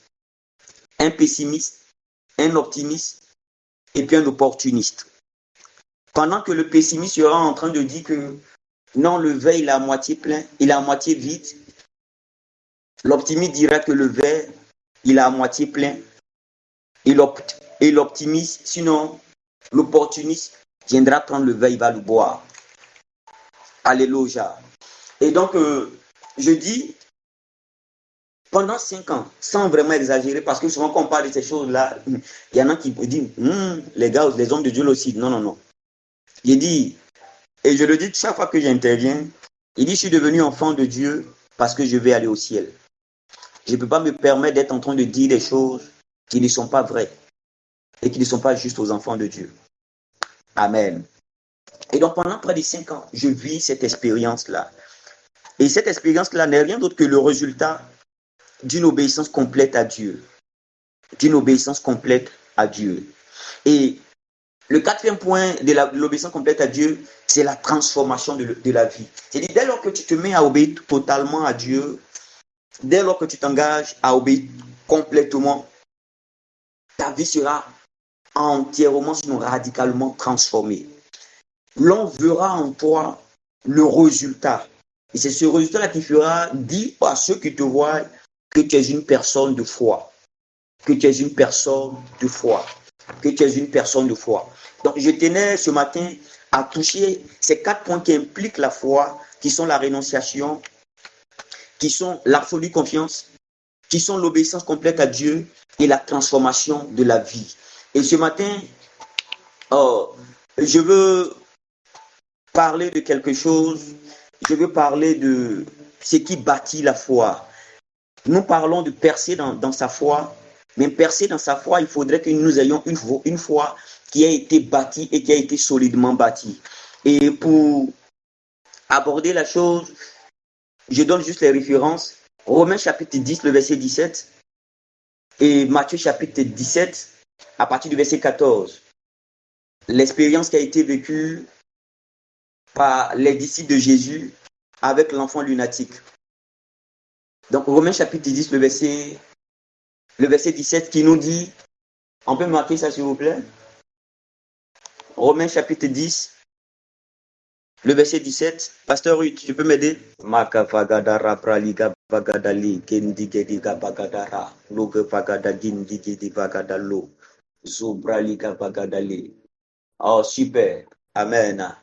un pessimiste, un optimiste et puis un opportuniste. Pendant que le pessimiste sera en train de dire que non, le verre il est à moitié plein, il est à moitié vide, l'optimiste dira que le verre il est à moitié plein et l'optimiste, sinon l'opportuniste viendra prendre le verre, il va le boire. Alléluia. Et donc, je dis, pendant 5 ans, sans vraiment exagérer, parce que souvent quand on parle de ces choses-là, il y en a qui disent, les gars, les hommes de Dieu aussi. Non, non, non. J'ai dit, et je le dis chaque fois que j'interviens, il dit, je suis devenu enfant de Dieu parce que je vais aller au ciel. Je ne peux pas me permettre d'être en train de dire des choses qui ne sont pas vraies et qui ne sont pas justes aux enfants de Dieu. Amen. Et donc, pendant près de 5 ans, je vis cette expérience-là. Et cette expérience-là n'est rien d'autre que le résultat d'une obéissance complète à Dieu. D'une obéissance complète à Dieu. Et le quatrième point de l'obéissance complète à Dieu, c'est la transformation de la vie. C'est-à-dire, dès lors que tu te mets à obéir totalement à Dieu, dès lors que tu t'engages à obéir complètement, ta vie sera entièrement, sinon radicalement transformée. L'on verra en toi le résultat. Et c'est ce résultat-là qui fera dire à ceux qui te voient que tu es une personne de foi. Que tu es une personne de foi. Que tu es une personne de foi. Donc, je tenais ce matin à toucher ces 4 points qui impliquent la foi, qui sont la rénonciation, qui sont l'absolue confiance, qui sont l'obéissance complète à Dieu et la transformation de la vie. Et ce matin, je veux parler de quelque chose, je veux parler de ce qui bâtit la foi. Nous parlons de percer dans sa foi, mais percer dans sa foi, il faudrait que nous ayons une foi qui a été bâtie et qui a été solidement bâtie. Et pour aborder la chose, je donne juste les références. Romains chapitre 10, le verset 17, et Matthieu chapitre 17, à partir du verset 14. L'expérience qui a été vécue par les disciples de Jésus avec l'enfant lunatique. Donc, Romains chapitre 10, le verset 17 qui nous dit, on peut marquer ça s'il vous plaît? Romains chapitre 10, le verset 17. Pasteur Ruth, tu peux m'aider? Oh, super. Amen.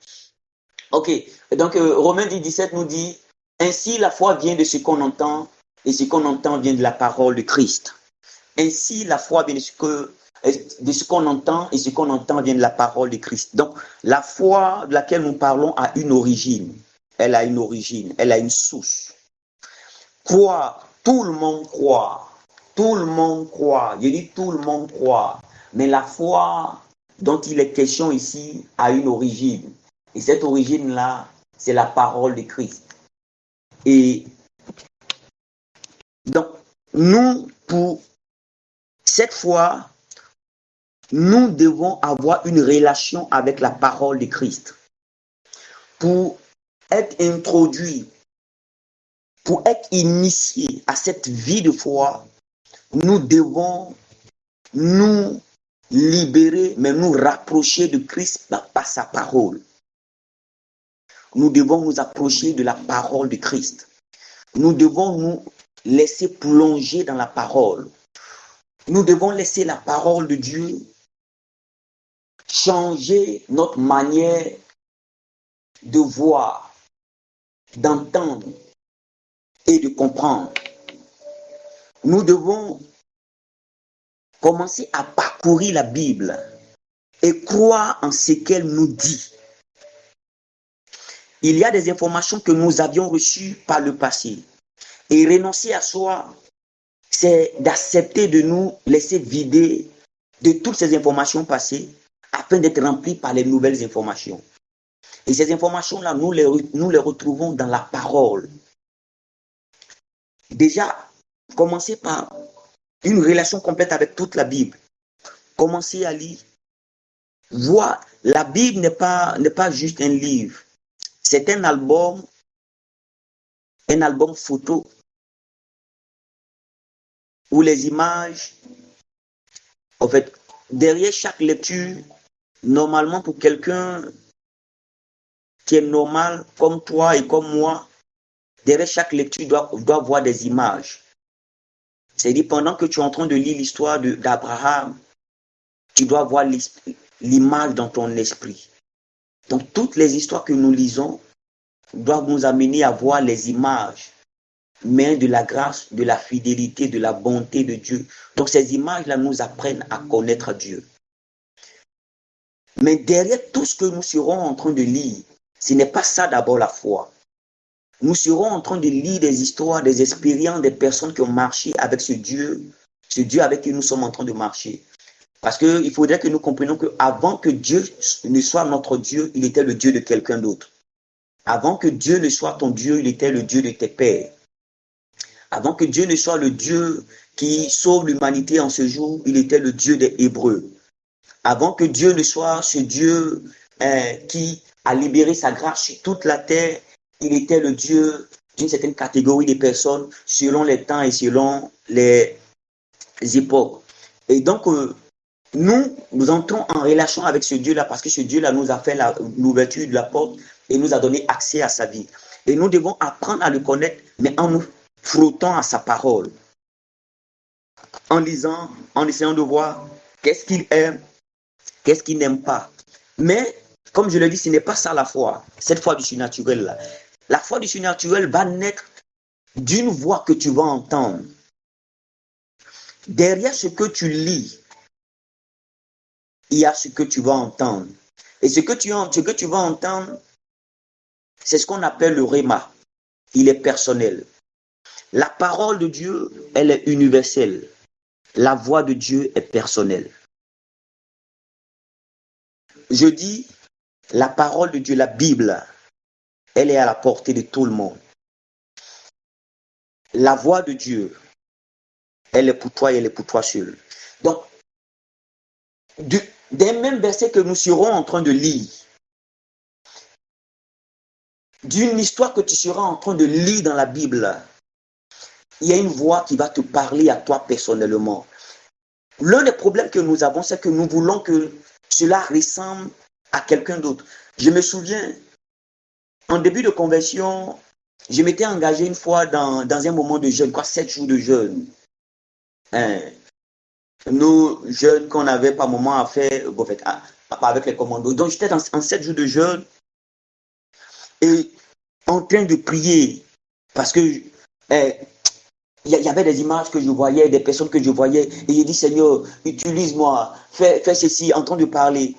Ok, donc Romains 10, 17 nous dit, ainsi la foi vient de ce qu'on entend, et ce qu'on entend vient de la parole de Christ. Ainsi la foi vient de ce qu'on entend, et ce qu'on entend vient de la parole de Christ. Donc la foi de laquelle nous parlons a une origine, elle a une source. Croire, tout le monde croit, je dis tout le monde croit, mais la foi dont il est question ici a une origine. Et cette origine-là, c'est la parole de Christ. Et donc, nous, pour cette foi, nous devons avoir une relation avec la parole de Christ. Pour être introduit, pour être initié à cette vie de foi, nous devons nous libérer, mais nous rapprocher de Christ par sa parole. Nous devons nous approcher de la parole de Christ. Nous devons nous laisser plonger dans la parole. Nous devons laisser la parole de Dieu changer notre manière de voir, d'entendre et de comprendre. Nous devons commencer à parcourir la Bible et croire en ce qu'elle nous dit. Il y a des informations que nous avions reçues par le passé. Et renoncer à soi, c'est d'accepter de nous laisser vider de toutes ces informations passées afin d'être remplis par les nouvelles informations. Et ces informations-là, nous les retrouvons dans la parole. Déjà, commencez par une relation complète avec toute la Bible. Commencez à lire. Voir, la Bible n'est pas juste un livre. C'est un album photo où les images, en fait, derrière chaque lecture, normalement pour quelqu'un qui est normal comme toi et comme moi, derrière chaque lecture doit voir des images. C'est-à-dire pendant que tu es en train de lire l'histoire d'Abraham, tu dois voir l'image dans ton esprit. Donc toutes les histoires que nous lisons doivent nous amener à voir les images, mais de la grâce, de la fidélité, de la bonté de Dieu. Donc ces images-là nous apprennent à connaître Dieu. Mais derrière tout ce que nous serons en train de lire, ce n'est pas ça d'abord la foi. Nous serons en train de lire des histoires, des expériences, des personnes qui ont marché avec ce Dieu avec qui nous sommes en train de marcher. Parce qu'il faudrait que nous comprenions qu'avant que Dieu ne soit notre Dieu, il était le Dieu de quelqu'un d'autre. Avant que Dieu ne soit ton Dieu, il était le Dieu de tes pères. Avant que Dieu ne soit le Dieu qui sauve l'humanité en ce jour, il était le Dieu des Hébreux. Avant que Dieu ne soit ce Dieu qui a libéré sa grâce sur toute la terre, il était le Dieu d'une certaine catégorie de personnes selon les temps et selon les époques. Et donc, nous entrons en relation avec ce Dieu-là parce que ce Dieu-là nous a fait l'ouverture de la porte et nous a donné accès à sa vie. Et nous devons apprendre à le connaître, mais en nous frottant à sa parole, en lisant, en essayant de voir qu'est-ce qu'il aime, qu'est-ce qu'il n'aime pas. Mais, comme je l'ai dit, ce n'est pas ça la foi, cette foi du surnaturel-là. La foi du surnaturel va naître d'une voix que tu vas entendre. Derrière ce que tu lis, il y a ce que tu vas entendre. Et ce que tu vas entendre, c'est ce qu'on appelle le réma. Il est personnel. La parole de Dieu, elle est universelle. La voix de Dieu est personnelle. Je dis, la parole de Dieu, la Bible, elle est à la portée de tout le monde. La voix de Dieu, elle est pour toi et elle est pour toi seul. Donc, des mêmes versets que nous serons en train de lire, d'une histoire que tu seras en train de lire dans la Bible, il y a une voix qui va te parler à toi personnellement. L'un des problèmes que nous avons, c'est que nous voulons que cela ressemble à quelqu'un d'autre. Je me souviens, en début de conversion, je m'étais engagé une fois dans un moment de jeûne, 7 jours de jeûne. Nous, jeunes qu'on avait par moment à faire, bon, en fait, pas avec les commandos. Donc, j'étais en 7 jours de jeûne et en train de prier parce que il y avait des images que je voyais, des personnes que je voyais, et j'ai dit, Seigneur, utilise-moi, fais ceci, en train de parler.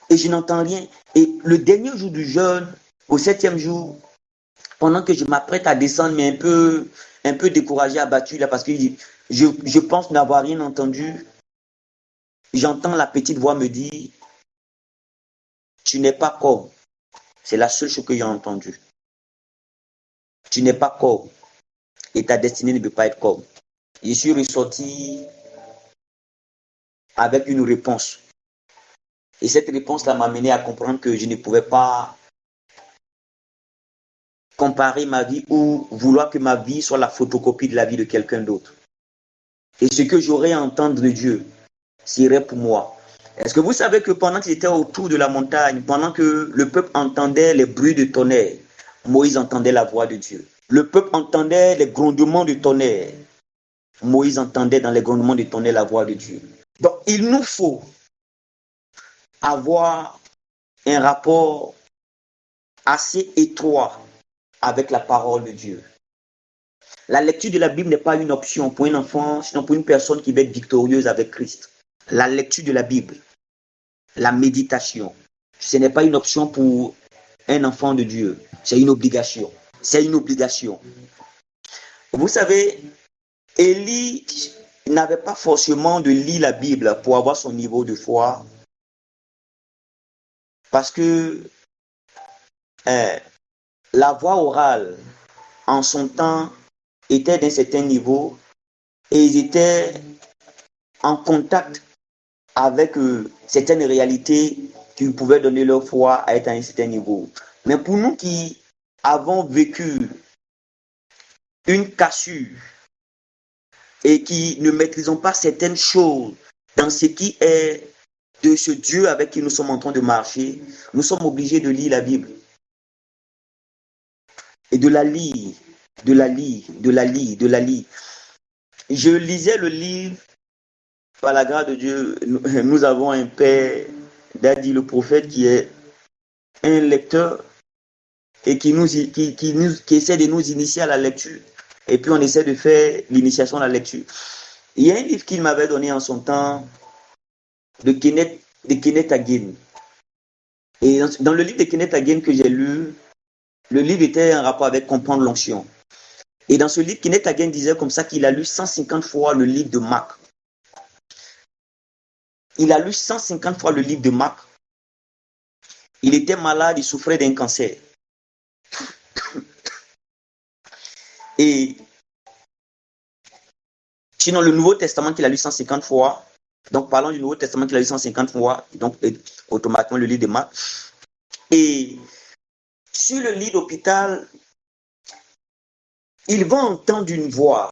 Et je n'entends rien. Et le dernier jour du jeûne, au 7e jour, pendant que je m'apprête à descendre, mais un peu découragé, abattu, là, parce que je pense n'avoir rien entendu, j'entends la petite voix me dire, tu n'es pas comme. C'est la seule chose que j'ai entendue. Tu n'es pas comme. Et ta destinée ne peut pas être comme. Je suis ressorti avec une réponse. Et cette réponse-là m'a mené à comprendre que je ne pouvais pas comparer ma vie ou vouloir que ma vie soit la photocopie de la vie de quelqu'un d'autre. Et ce que j'aurais à entendre de Dieu serait pour moi. Est-ce que vous savez que pendant qu'ils étaient autour de la montagne, pendant que le peuple entendait les bruits de tonnerre, Moïse entendait la voix de Dieu. Le peuple entendait les grondements de tonnerre. Moïse entendait dans les grondements de tonnerre la voix de Dieu. Donc, il nous faut avoir un rapport assez étroit avec la parole de Dieu. La lecture de la Bible n'est pas une option pour un enfant, sinon pour une personne qui va être victorieuse avec Christ. La lecture de la Bible, la méditation, ce n'est pas une option pour un enfant de Dieu, c'est une obligation. C'est une obligation. Vous savez, Élie n'avait pas forcément de lire la Bible pour avoir son niveau de foi, parce que la voix orale, en son temps, était d'un certain niveau et ils étaient en contact avec certaines réalités qui pouvaient donner leur foi à être à un certain niveau. Mais pour nous qui avons vécu une cassure et qui ne maîtrisons pas certaines choses dans ce qui est de ce Dieu avec qui nous sommes en train de marcher, nous sommes obligés de lire la Bible. Et de la lire, de la lire, de la lire, de la lire. Je lisais le livre, par la grâce de Dieu, nous avons un père, Dadi le prophète, qui est un lecteur et qui essaie de nous initier à la lecture. Et puis on essaie de faire l'initiation à la lecture. Il y a un livre qu'il m'avait donné en son temps de Kenneth Hagin. Et dans le livre de Kenneth Hagin que j'ai lu, le livre était en rapport avec comprendre l'onction. Et dans ce livre, Kenneth Hagin disait comme ça qu'il a lu 150 fois le livre de Marc. Il a lu 150 fois le livre de Marc. Il était malade, il souffrait d'un cancer. Et sinon, le Nouveau Testament qu'il a lu 150 fois, donc parlons du Nouveau Testament qu'il a lu 150 fois, donc automatiquement le livre de Marc. Et sur le lit d'hôpital, il va entendre une voix.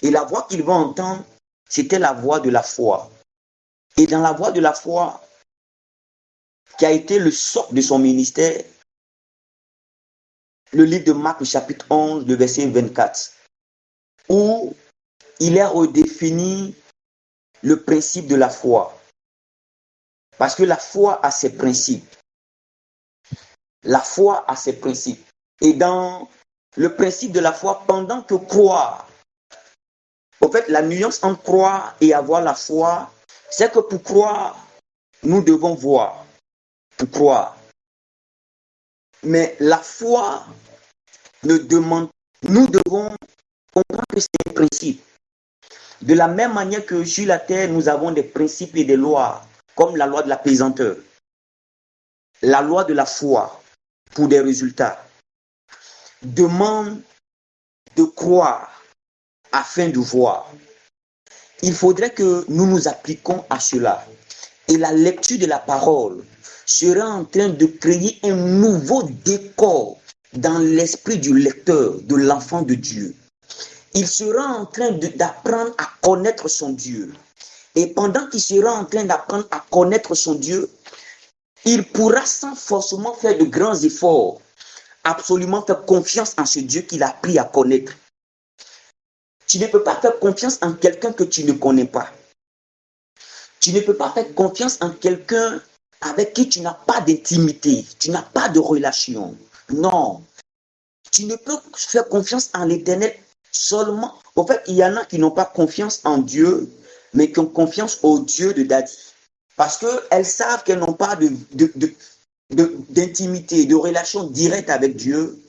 Et la voix qu'il va entendre, c'était la voix de la foi. Et dans la voix de la foi, qui a été le socle de son ministère, le livre de Marc, le chapitre 11, le verset 24, où il a redéfini le principe de la foi. Parce que la foi a ses principes. La foi a ses principes. Et dans le principe de la foi, pendant que croire, en fait, la nuance entre croire et avoir la foi, c'est que pour croire, nous devons voir. Pour croire. Mais la foi ne demande, nous devons comprendre que c'est un principe. De la même manière que sur la terre, nous avons des principes et des lois, comme la loi de la pesanteur, la loi de la foi pour des résultats, demande de croire afin de voir. Il faudrait que nous nous appliquions à cela. Et la lecture de la parole sera en train de créer un nouveau décor dans l'esprit du lecteur, de l'enfant de Dieu. Il sera en train d'apprendre à connaître son Dieu. Et pendant qu'il sera en train d'apprendre à connaître son Dieu, il pourra sans forcément faire de grands efforts, absolument faire confiance en ce Dieu qu'il a appris à connaître. Tu ne peux pas faire confiance en quelqu'un que tu ne connais pas. Tu ne peux pas faire confiance en quelqu'un avec qui tu n'as pas d'intimité, tu n'as pas de relation. Non. Tu ne peux faire confiance en l'Éternel seulement. En fait, il y en a qui n'ont pas confiance en Dieu, mais qui ont confiance au Dieu de Dadi. Parce qu'elles savent qu'elles n'ont pas d'intimité, de relation directe avec Dieu,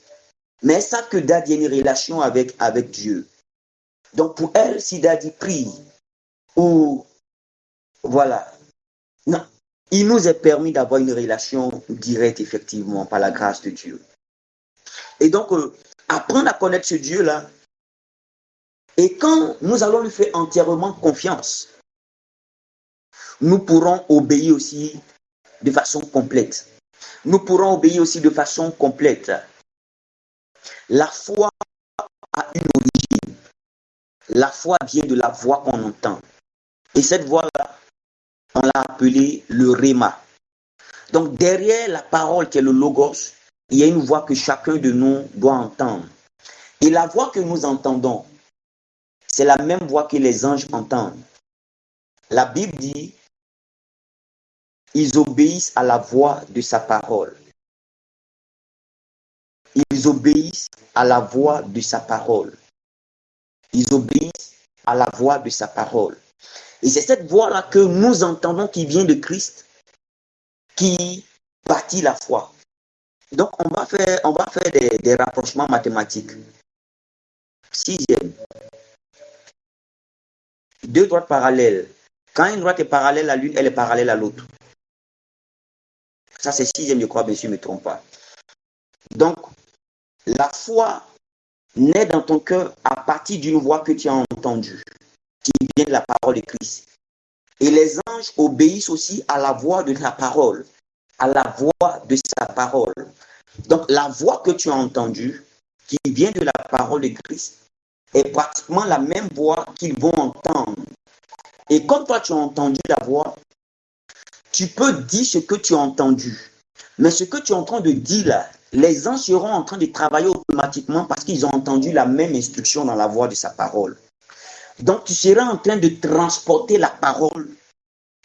mais elles savent que Dadi a une relation avec Dieu. Donc pour elles, si Dadi prie, ou voilà, non, il nous est permis d'avoir une relation directe, effectivement, par la grâce de Dieu. Et donc, apprendre à connaître ce Dieu-là, et quand nous allons lui faire entièrement confiance, nous pourrons obéir aussi de façon complète. Nous pourrons obéir aussi de façon complète. La foi a une origine. La foi vient de la voix qu'on entend. Et cette voix-là, on l'a appelée le Réma. Donc derrière la parole qui est le Logos, il y a une voix que chacun de nous doit entendre. Et la voix que nous entendons, c'est la même voix que les anges entendent. La Bible dit, ils obéissent à la voix de sa parole. Ils obéissent à la voix de sa parole. Ils obéissent à la voix de sa parole. Et c'est cette voix-là que nous entendons qui vient de Christ, qui bâtit la foi. Donc, on va faire des rapprochements mathématiques. Sixième. Deux droites parallèles. Quand une droite est parallèle à l'une, elle est parallèle à l'autre. Ça, c'est sixième, je crois, bien sûr, je ne me trompe pas. Donc, la foi naît dans ton cœur à partir d'une voix que tu as entendue, qui vient de la parole de Christ. Et les anges obéissent aussi à la voix de la parole, à la voix de sa parole. Donc, la voix que tu as entendue, qui vient de la parole de Christ, est pratiquement la même voix qu'ils vont entendre. Et comme toi, tu as entendu la voix, tu peux dire ce que tu as entendu. Mais ce que tu es en train de dire là, les anges seront en train de travailler automatiquement parce qu'ils ont entendu la même instruction dans la voix de sa parole. Donc, tu seras en train de transporter la parole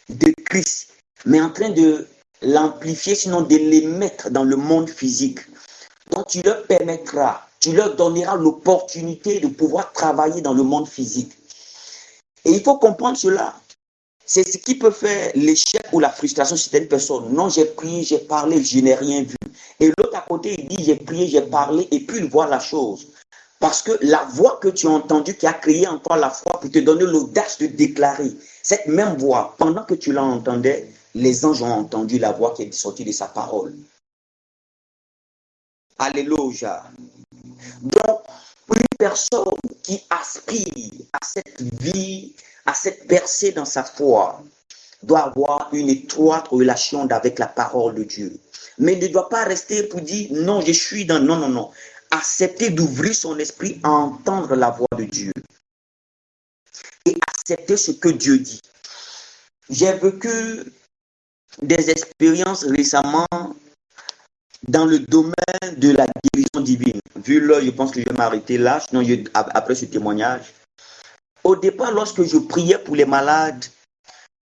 de Christ, mais en train de l'amplifier, sinon de l'émettre dans le monde physique. Donc, tu leur permettras, tu leur donneras l'opportunité de pouvoir travailler dans le monde physique. Et il faut comprendre cela. C'est ce qui peut faire l'échec ou la frustration de certaines personnes. Non, j'ai prié, j'ai parlé, je n'ai rien vu. Et l'autre à côté, il dit, j'ai prié, j'ai parlé, et puis il voit la chose. Parce que la voix que tu as entendue qui a créé en toi la foi pour te donner l'audace de déclarer, cette même voix, pendant que tu l'entendais, les anges ont entendu la voix qui est sortie de sa parole. Alléluia. Donc, une personne qui aspire à cette vie, à cette percée dans sa foi, doit avoir une étroite relation avec la parole de Dieu. Mais il ne doit pas rester pour dire non, je suis dans. Non, non, non. Accepter d'ouvrir son esprit à entendre la voix de Dieu et accepter ce que Dieu dit. J'ai vécu des expériences récemment dans le domaine de la guérison divine. Vu l'heure, je pense que je vais m'arrêter là, sinon après ce témoignage. Au départ, lorsque je priais pour les malades,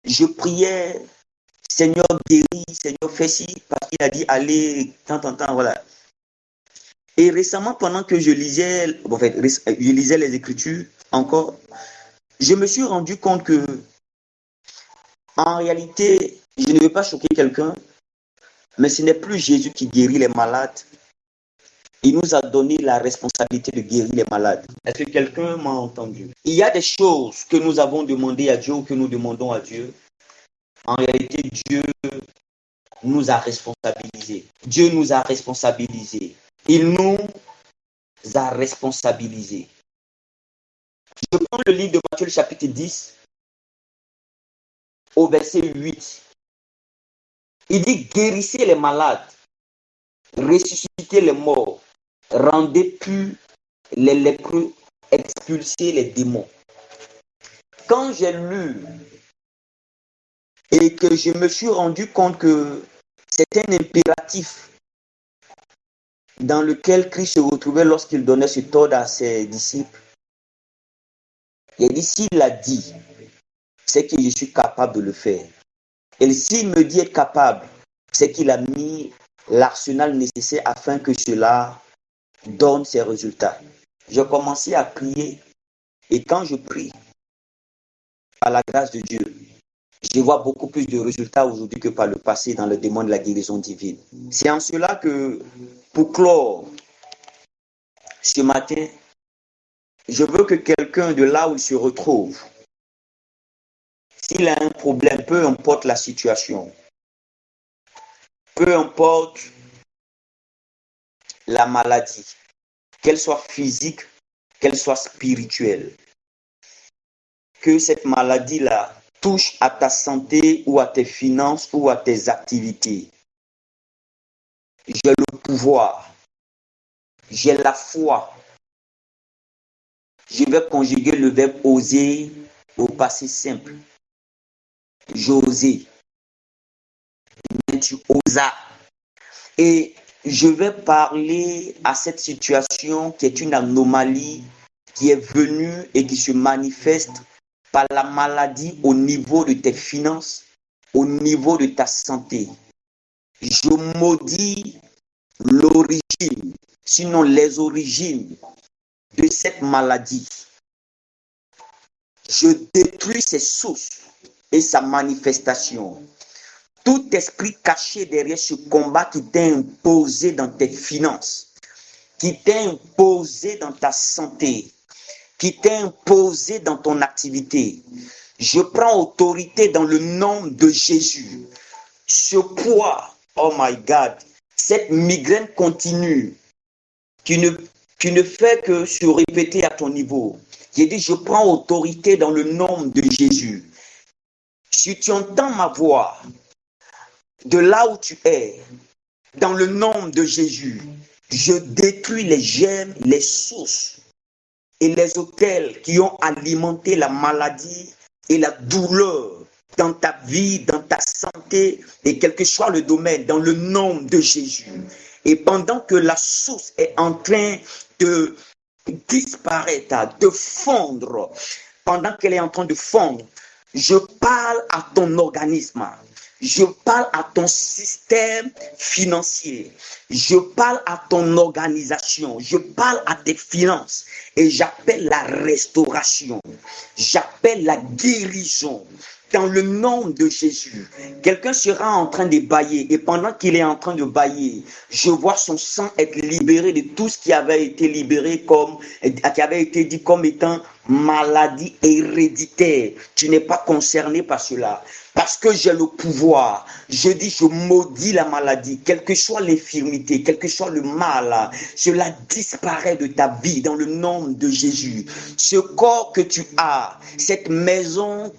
je priais, Seigneur guéris, Seigneur fais ci, parce qu'il a dit allez, tant, voilà. Et récemment, pendant que je lisais les Écritures encore, je me suis rendu compte que, en réalité, je ne veux pas choquer quelqu'un, mais ce n'est plus Jésus qui guérit les malades. Il nous a donné la responsabilité de guérir les malades. Est-ce que quelqu'un m'a entendu? Il y a des choses que nous avons demandées à Dieu ou que nous demandons à Dieu. En réalité, Dieu nous a responsabilisés. Dieu nous a responsabilisés. Il nous a responsabilisés. Je prends le livre de Matthieu, le chapitre 10, au verset 8. Il dit, guérissez les malades, ressuscitez les morts, rendez purs les lépreux, expulsez les démons. Quand j'ai lu et que je me suis rendu compte que c'est un impératif dans lequel Christ se retrouvait lorsqu'il donnait cet ordre à ses disciples, il a dit, s'il l'a dit, c'est que je suis capable de le faire. Et s'il me dit être capable, c'est qu'il a mis l'arsenal nécessaire afin que cela donne ses résultats. J'ai commencé à prier et quand je prie, par la grâce de Dieu, je vois beaucoup plus de résultats aujourd'hui que par le passé dans le domaine de la guérison divine. C'est en cela que, pour clore ce matin, je veux que quelqu'un de là où il se retrouve, s'il a un problème, peu importe la situation, peu importe la maladie, qu'elle soit physique, qu'elle soit spirituelle, que cette maladie-là touche à ta santé ou à tes finances ou à tes activités. J'ai le pouvoir, j'ai la foi. Je vais conjuguer le verbe oser au passé simple. J'osais, mais tu osas. Et je vais parler à cette situation qui est une anomalie qui est venue et qui se manifeste par la maladie au niveau de tes finances, au niveau de ta santé. Je maudis l'origine, sinon les origines de cette maladie. Je détruis ses sources et sa manifestation. Tout esprit caché derrière ce combat qui t'est imposé dans tes finances, qui t'est imposé dans ta santé, qui t'est imposé dans ton activité, je prends autorité dans le nom de Jésus. Ce poids, oh my God, cette migraine continue qui ne fait que se répéter à ton niveau. J'ai dit, je prends autorité dans le nom de Jésus. Si tu entends ma voix, de là où tu es, dans le nom de Jésus, je détruis les germes, les sources et les autels qui ont alimenté la maladie et la douleur dans ta vie, dans ta santé et quel que soit le domaine, dans le nom de Jésus. Et pendant que la source est en train de disparaître, de fondre, pendant qu'elle est en train de fondre, je parle à ton organisme. Je parle à ton système financier. Je parle à ton organisation. Je parle à tes finances. Et j'appelle la restauration. J'appelle la guérison. Dans le nom de Jésus, quelqu'un sera en train de bâiller et pendant qu'il est en train de bâiller, je vois son sang être libéré de tout ce qui avait été libéré qui avait été dit comme étant maladie héréditaire. Tu n'es pas concerné par cela. Parce que j'ai le pouvoir, je dis, je maudis la maladie, quelle que soit l'infirmité, quel que soit le mal, cela disparaît de ta vie dans le nom de Jésus. Ce corps que tu as, cette maison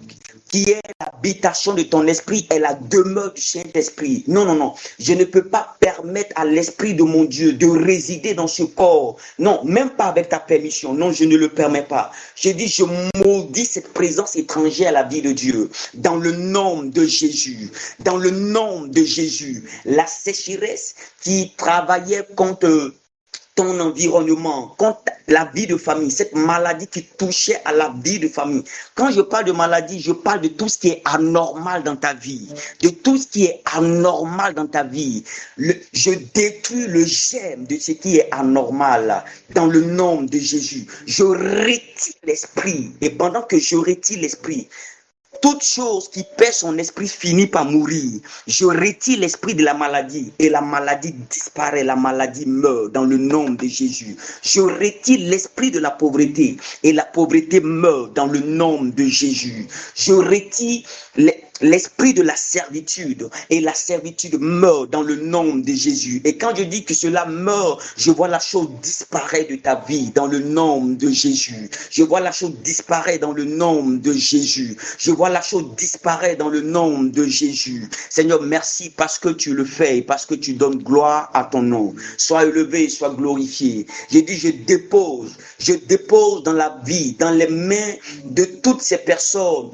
qui est l'habitation de ton esprit est la demeure du Saint-Esprit. Non, non, non. Je ne peux pas permettre à l'Esprit de mon Dieu de résider dans ce corps. Non, même pas avec ta permission. Non, je ne le permets pas. Je dis, je maudis cette présence étrangère à la vie de Dieu. Dans le nom de Jésus. Dans le nom de Jésus. La sécheresse qui travaillait contre ton environnement, contre la vie de famille, cette maladie qui touchait à la vie de famille. Quand je parle de maladie, je parle de tout ce qui est anormal dans ta vie, de tout ce qui est anormal dans ta vie. Je détruis le germe de ce qui est anormal dans le nom de Jésus. Je retire l'esprit et pendant que je retire l'esprit, toute chose qui perd son esprit finit par mourir. Je retire l'esprit de la maladie et la maladie disparaît, la maladie meurt dans le nom de Jésus. Je retire l'esprit de la pauvreté et la pauvreté meurt dans le nom de Jésus. Je retire l'esprit de la servitude et la servitude meurt dans le nom de Jésus. Et quand je dis que cela meurt, je vois la chose disparaître de ta vie dans le nom de Jésus. Je vois la chose disparaître dans le nom de Jésus. Je vois la chose disparaître dans le nom de Jésus. Seigneur, merci parce que tu le fais et parce que tu donnes gloire à ton nom. Sois élevé, sois glorifié. J'ai dit, je dépose dans la vie, dans les mains de toutes ces personnes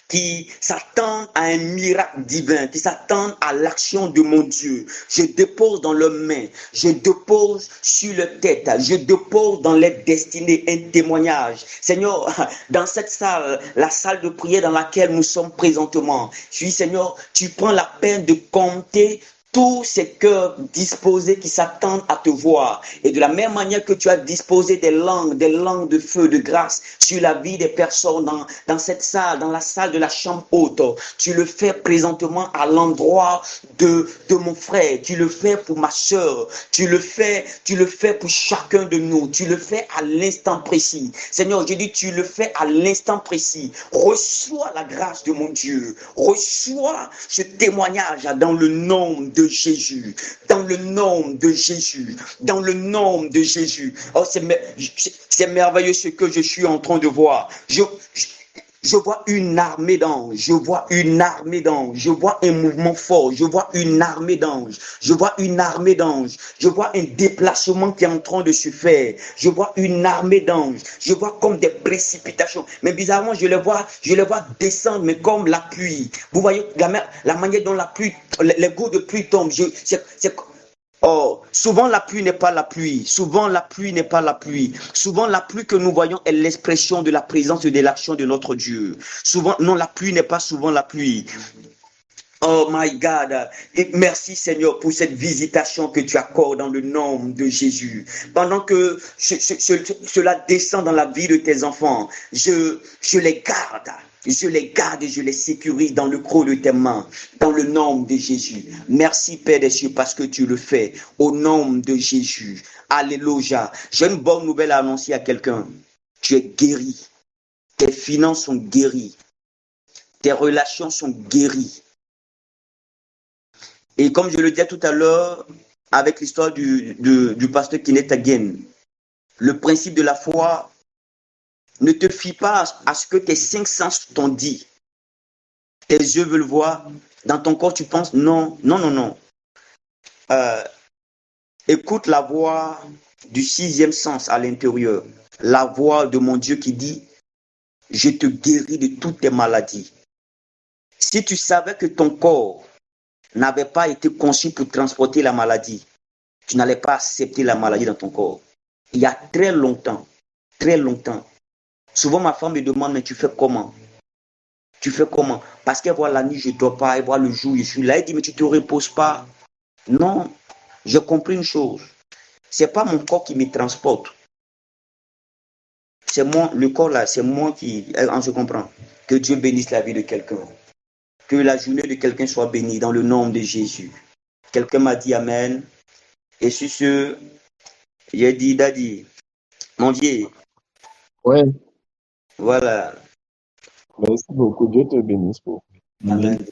qui s'attendent à un miracle divin, qui s'attendent à l'action de mon Dieu. Je dépose dans leurs mains, je dépose sur leur tête, je dépose dans leur destinée un témoignage. Seigneur, dans cette salle, la salle de prière dans laquelle nous sommes présentement, Seigneur, tu prends la peine de compter tous ces cœurs disposés qui s'attendent à te voir. Et de la même manière que tu as disposé des langues de feu, de grâce sur la vie des personnes dans cette salle, dans la salle de la chambre haute, tu le fais présentement à l'endroit de mon frère, tu le fais pour ma soeur, tu le fais pour chacun de nous, tu le fais à l'instant précis. Seigneur, je dis, tu le fais à l'instant précis. Reçois la grâce de mon Dieu, reçois ce témoignage dans le nom de Jésus, dans le nom de Jésus, dans le nom de Jésus. Oh, c'est merveilleux ce que je suis en train de voir. Je vois une armée d'anges, je vois une armée d'anges, je vois un mouvement fort, je vois une armée d'anges, je vois une armée d'anges, je vois un déplacement qui est en train de se faire, je vois une armée d'anges, je vois comme des précipitations, mais bizarrement je les vois descendre, mais comme la pluie. Vous voyez la manière dont la pluie, les gouttes de pluie tombent, oh, souvent la pluie n'est pas la pluie. Souvent la pluie n'est pas la pluie. Souvent la pluie que nous voyons est l'expression de la présence et de l'action de notre Dieu. Souvent, non, la pluie n'est pas souvent la pluie. Oh my God, et merci Seigneur pour cette visitation que tu accordes dans le nom de Jésus. Pendant que cela descend dans la vie de tes enfants, je les garde. Je les garde et je les sécurise dans le creux de tes mains, dans le nom de Jésus. Merci Père des cieux parce que tu le fais au nom de Jésus. Alléluia. J'ai une bonne nouvelle à annoncer à quelqu'un. Tu es guéri. Tes finances sont guéries. Tes relations sont guéries. Et comme je le disais tout à l'heure, avec l'histoire du pasteur Kenneth Hagin, le principe de la foi, ne te fie pas à ce que tes cinq sens t'ont dit. Tes yeux veulent voir. Dans ton corps, tu penses non, non, non, non. Écoute la voix du sixième sens à l'intérieur. La voix de mon Dieu qui dit, je te guéris de toutes tes maladies. Si tu savais que ton corps n'avait pas été conçu pour transporter la maladie, tu n'allais pas accepter la maladie dans ton corps. Il y a très longtemps, souvent ma femme me demande, mais tu fais comment? Tu fais comment? Parce qu'elle voit la nuit, je ne dors pas, elle voit le jour, je suis là. Elle dit, mais tu ne te reposes pas. Non, j'ai compris une chose. Ce n'est pas mon corps qui me transporte. C'est moi, le corps là, c'est moi qui. On se comprend. Que Dieu bénisse la vie de quelqu'un. Que la journée de quelqu'un soit bénie dans le nom de Jésus. Quelqu'un m'a dit Amen. Et sur ce, j'ai dit, Daddy, mon Dieu, Ouais, voilà. merci beaucoup. Dieu te bénisse pour. Amen. Amen.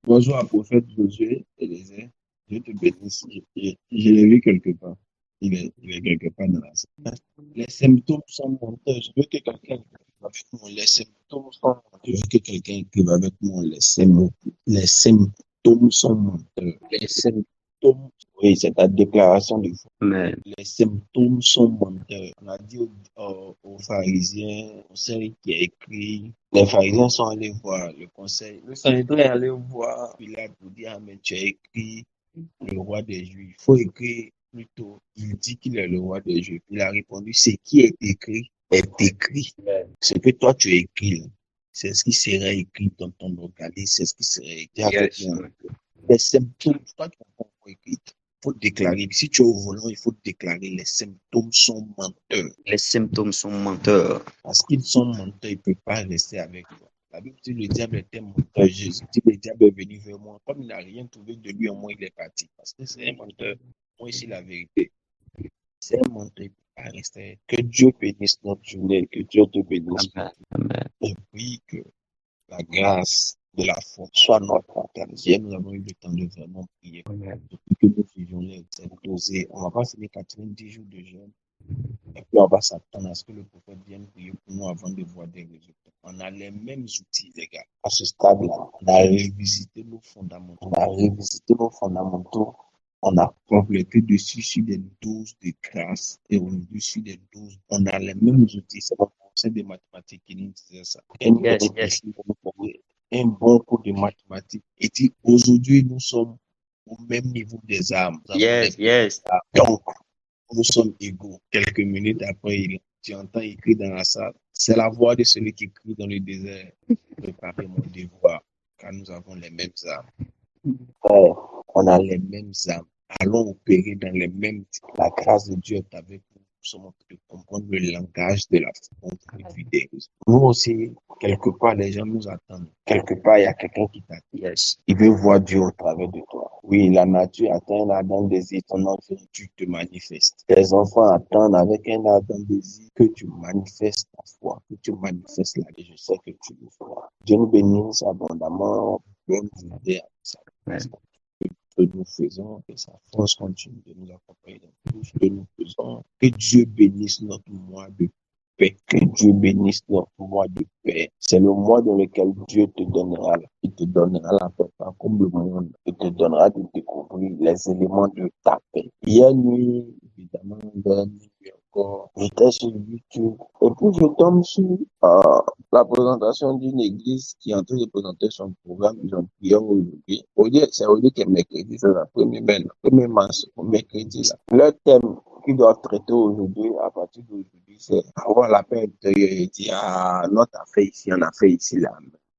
Bonjour à prophète Josué Eliezer. Dieu te bénisse. Je l'ai vu quelque part. Il est quelque part dans la salle. Les symptômes sont menteurs. Je veux que quelqu'un écrive avec moi. Les symptômes sont menteurs. Je veux que quelqu'un écrive avec moi. Les symptômes sont menteurs. Les symptômes. Oui, c'est ta déclaration de foi. Amen. Les symptômes sont menteurs. On a dit aux pharisiens, au conseil qui a écrit, les pharisiens sont allés voir le conseil. Le Sanhédrin est allé voir Pilate pour dire, ah, mais tu as écrit le roi des Juifs. Il faut écrire plutôt, il dit qu'il est le roi des Juifs. Il a répondu, ce qui est écrit est écrit. Ce que toi tu as écrit, là, c'est ce qui sera écrit dans ton organisme, c'est ce qui sera écrit avec Yes. moi. Les symptômes, toi tu comprends quoi écrit. Il faut déclarer. Si tu es au volant, il faut déclarer. Les symptômes sont menteurs. Les symptômes sont menteurs. Parce qu'ils sont menteurs, ils ne peuvent pas rester avec toi. La Bible dit le diable était menteur. Jésus dit le diable est venu vers moi. Comme il n'a rien trouvé de lui, en moi, il est parti. Parce que c'est un menteur. Moi, ici, la vérité. C'est un menteur, il ne peut pas rester. Que Dieu bénisse notre journée. Que Dieu te bénisse. Amen. Amen. Et puis que la grâce de la foi soit notre partage. Hier, nous avons eu le temps de vraiment prier. Amen. Depuis que nous vivions les dosés, on ne va pas finir 90 jours de jeûne. Et puis, on va s'attendre à ce que le prophète vienne prier pour nous avant de voir des résultats. On a les mêmes outils, les gars. À ce stade-là, on a revisité nos fondamentaux. On a complété dessus sur des doses de grâce et au-dessus des doses. On a les mêmes outils. C'est le conseil des mathématiques qui nous disait ça. Un bon cours de mathématiques. Et dit, aujourd'hui, nous sommes au même niveau des armes. Yes. Donc, nous sommes égaux. Quelques minutes après, tu entends écrire dans la salle. C'est la voix de celui qui crie dans le désert. Préparez mon devoir, car nous avons les mêmes armes. On a les mêmes armes. Allons opérer dans les mêmes. La grâce de Dieu est avec nous. Nous sommes en train de comprendre le langage de la fonte des réseaux. Nous aussi, quelque part, les gens nous attendent. Quelque part, il y a quelqu'un qui t'attend. Yes. Il veut voir Dieu au travers de toi. Oui, la nature attend un ardent désir, ton enfant, tu te manifestes. Les enfants attendent avec un ardent désir que tu manifestes ta foi, que tu manifestes la vie. Je sais que tu le feras. Dieu nous bénisse abondamment. Bonne journée à ça. Que nous faisons, que sa force continue de nous accompagner dans tout ce que nous faisons. Que Dieu bénisse notre mois de paix. Que Dieu bénisse notre mois de paix. C'est le mois dans lequel Dieu te donnera, il te donnera la paix, pas comme le monde. Il te donnera de découvrir les éléments de ta paix. Hier nuit, évidemment, vers minuit encore, j'étais sur YouTube et puis je tombe sur la présentation d'une église qui est en train de présenter son programme. Ils ont prié aujourd'hui. C'est aujourd'hui que mercredi, c'est la première mars, mercredi. Là. Leur thème qu'ils doivent traiter aujourd'hui, à partir d'aujourd'hui, c'est avoir la paix intérieure et dire, ah, notre affaire ici, on a fait ici, là.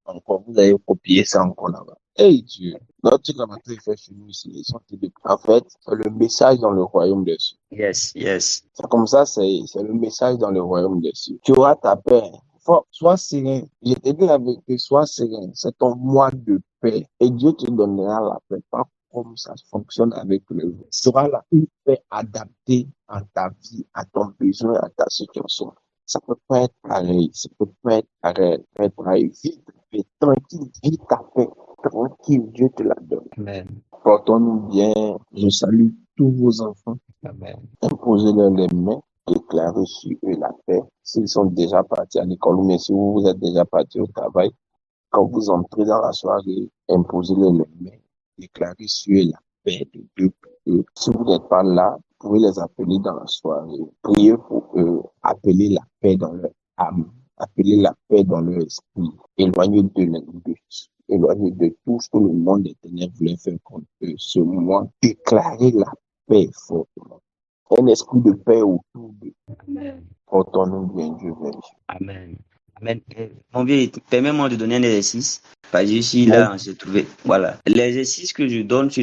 Encore, vous avez copié ça encore là-bas. Hey Dieu, notre truc il fait chez nous ici, en fait, c'est le message dans le royaume des cieux. Yes. C'est comme ça, c'est le message dans le royaume des cieux. Tu auras ta paix. Sois serein. Je te dis la vérité, sois serein. C'est ton mois de paix. Et Dieu te donnera la paix. Pas comme ça fonctionne avec le monde. Ce sera là une paix adaptée à ta vie, à ton besoin, à ta situation. Ça peut pas être pareil. Ça peut pas être pareil. Ça peut être pareil. Vis ta paix, tranquille. Vis ta paix. Tranquille. Dieu te la donne. Amen. Portons-nous bien. Je salue tous vos enfants. Amen. Imposez-leur les mains, déclarez sur eux la paix. S'ils sont déjà partis à l'école, mais si vous êtes déjà partis au travail, quand vous entrez dans la soirée, imposez-leur les mains, déclarez sur eux la paix de Dieu pour eux. Si vous n'êtes pas là, vous pouvez les appeler dans la soirée. Priez pour eux, appelez la paix dans leur âme, appelez la paix dans leur esprit. Éloignez éloignez de tout ce que le monde des ténèbres voulait faire contre eux. Ce mois, déclarez la paix fortement. Un esprit de paix autour de nous. Amen. Portons-nous bien, Dieu merci. Amen. Amen. Mon vieux, permets-moi de donner un exercice. Parce que ici, là, j'ai trouvé. Voilà. L'exercice que je donne, c'est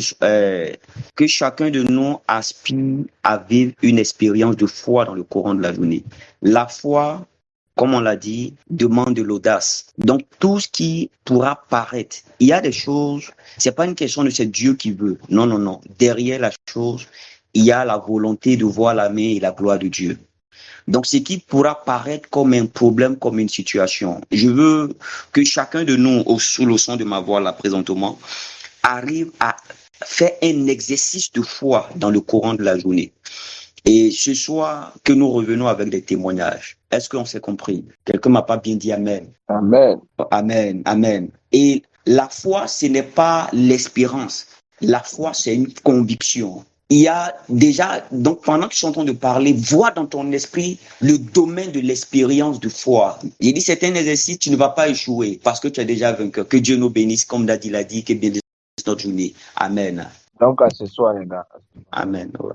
que chacun de nous aspire à vivre une expérience de foi dans le courant de la journée. La foi, comme on l'a dit, demande de l'audace. Donc, tout ce qui pourra paraître, il y a des choses, c'est pas une question de c'est Dieu qui veut. Non, non, non. Derrière la chose, il y a la volonté de voir la main et la gloire de Dieu. Donc, ce qui pourra paraître comme un problème, comme une situation, je veux que chacun de nous, sous le son de ma voix là présentement, arrive à faire un exercice de foi dans le courant de la journée. Et ce soir, que nous revenons avec des témoignages. Est-ce qu'on s'est compris? Quelqu'un m'a pas bien dit Amen. Amen. Amen, Amen. Et la foi, ce n'est pas l'espérance. La foi, c'est une conviction. Il y a déjà, donc pendant que je suis en train de parler, vois dans ton esprit le domaine de l'expérience de foi. J'ai dit, c'est un exercice, tu ne vas pas échouer parce que tu es déjà vainqueur. Que Dieu nous bénisse, comme Daddy l'a dit, que bénisse notre journée. Amen. Donc, à ce soir, les gars. Amen. Ouais.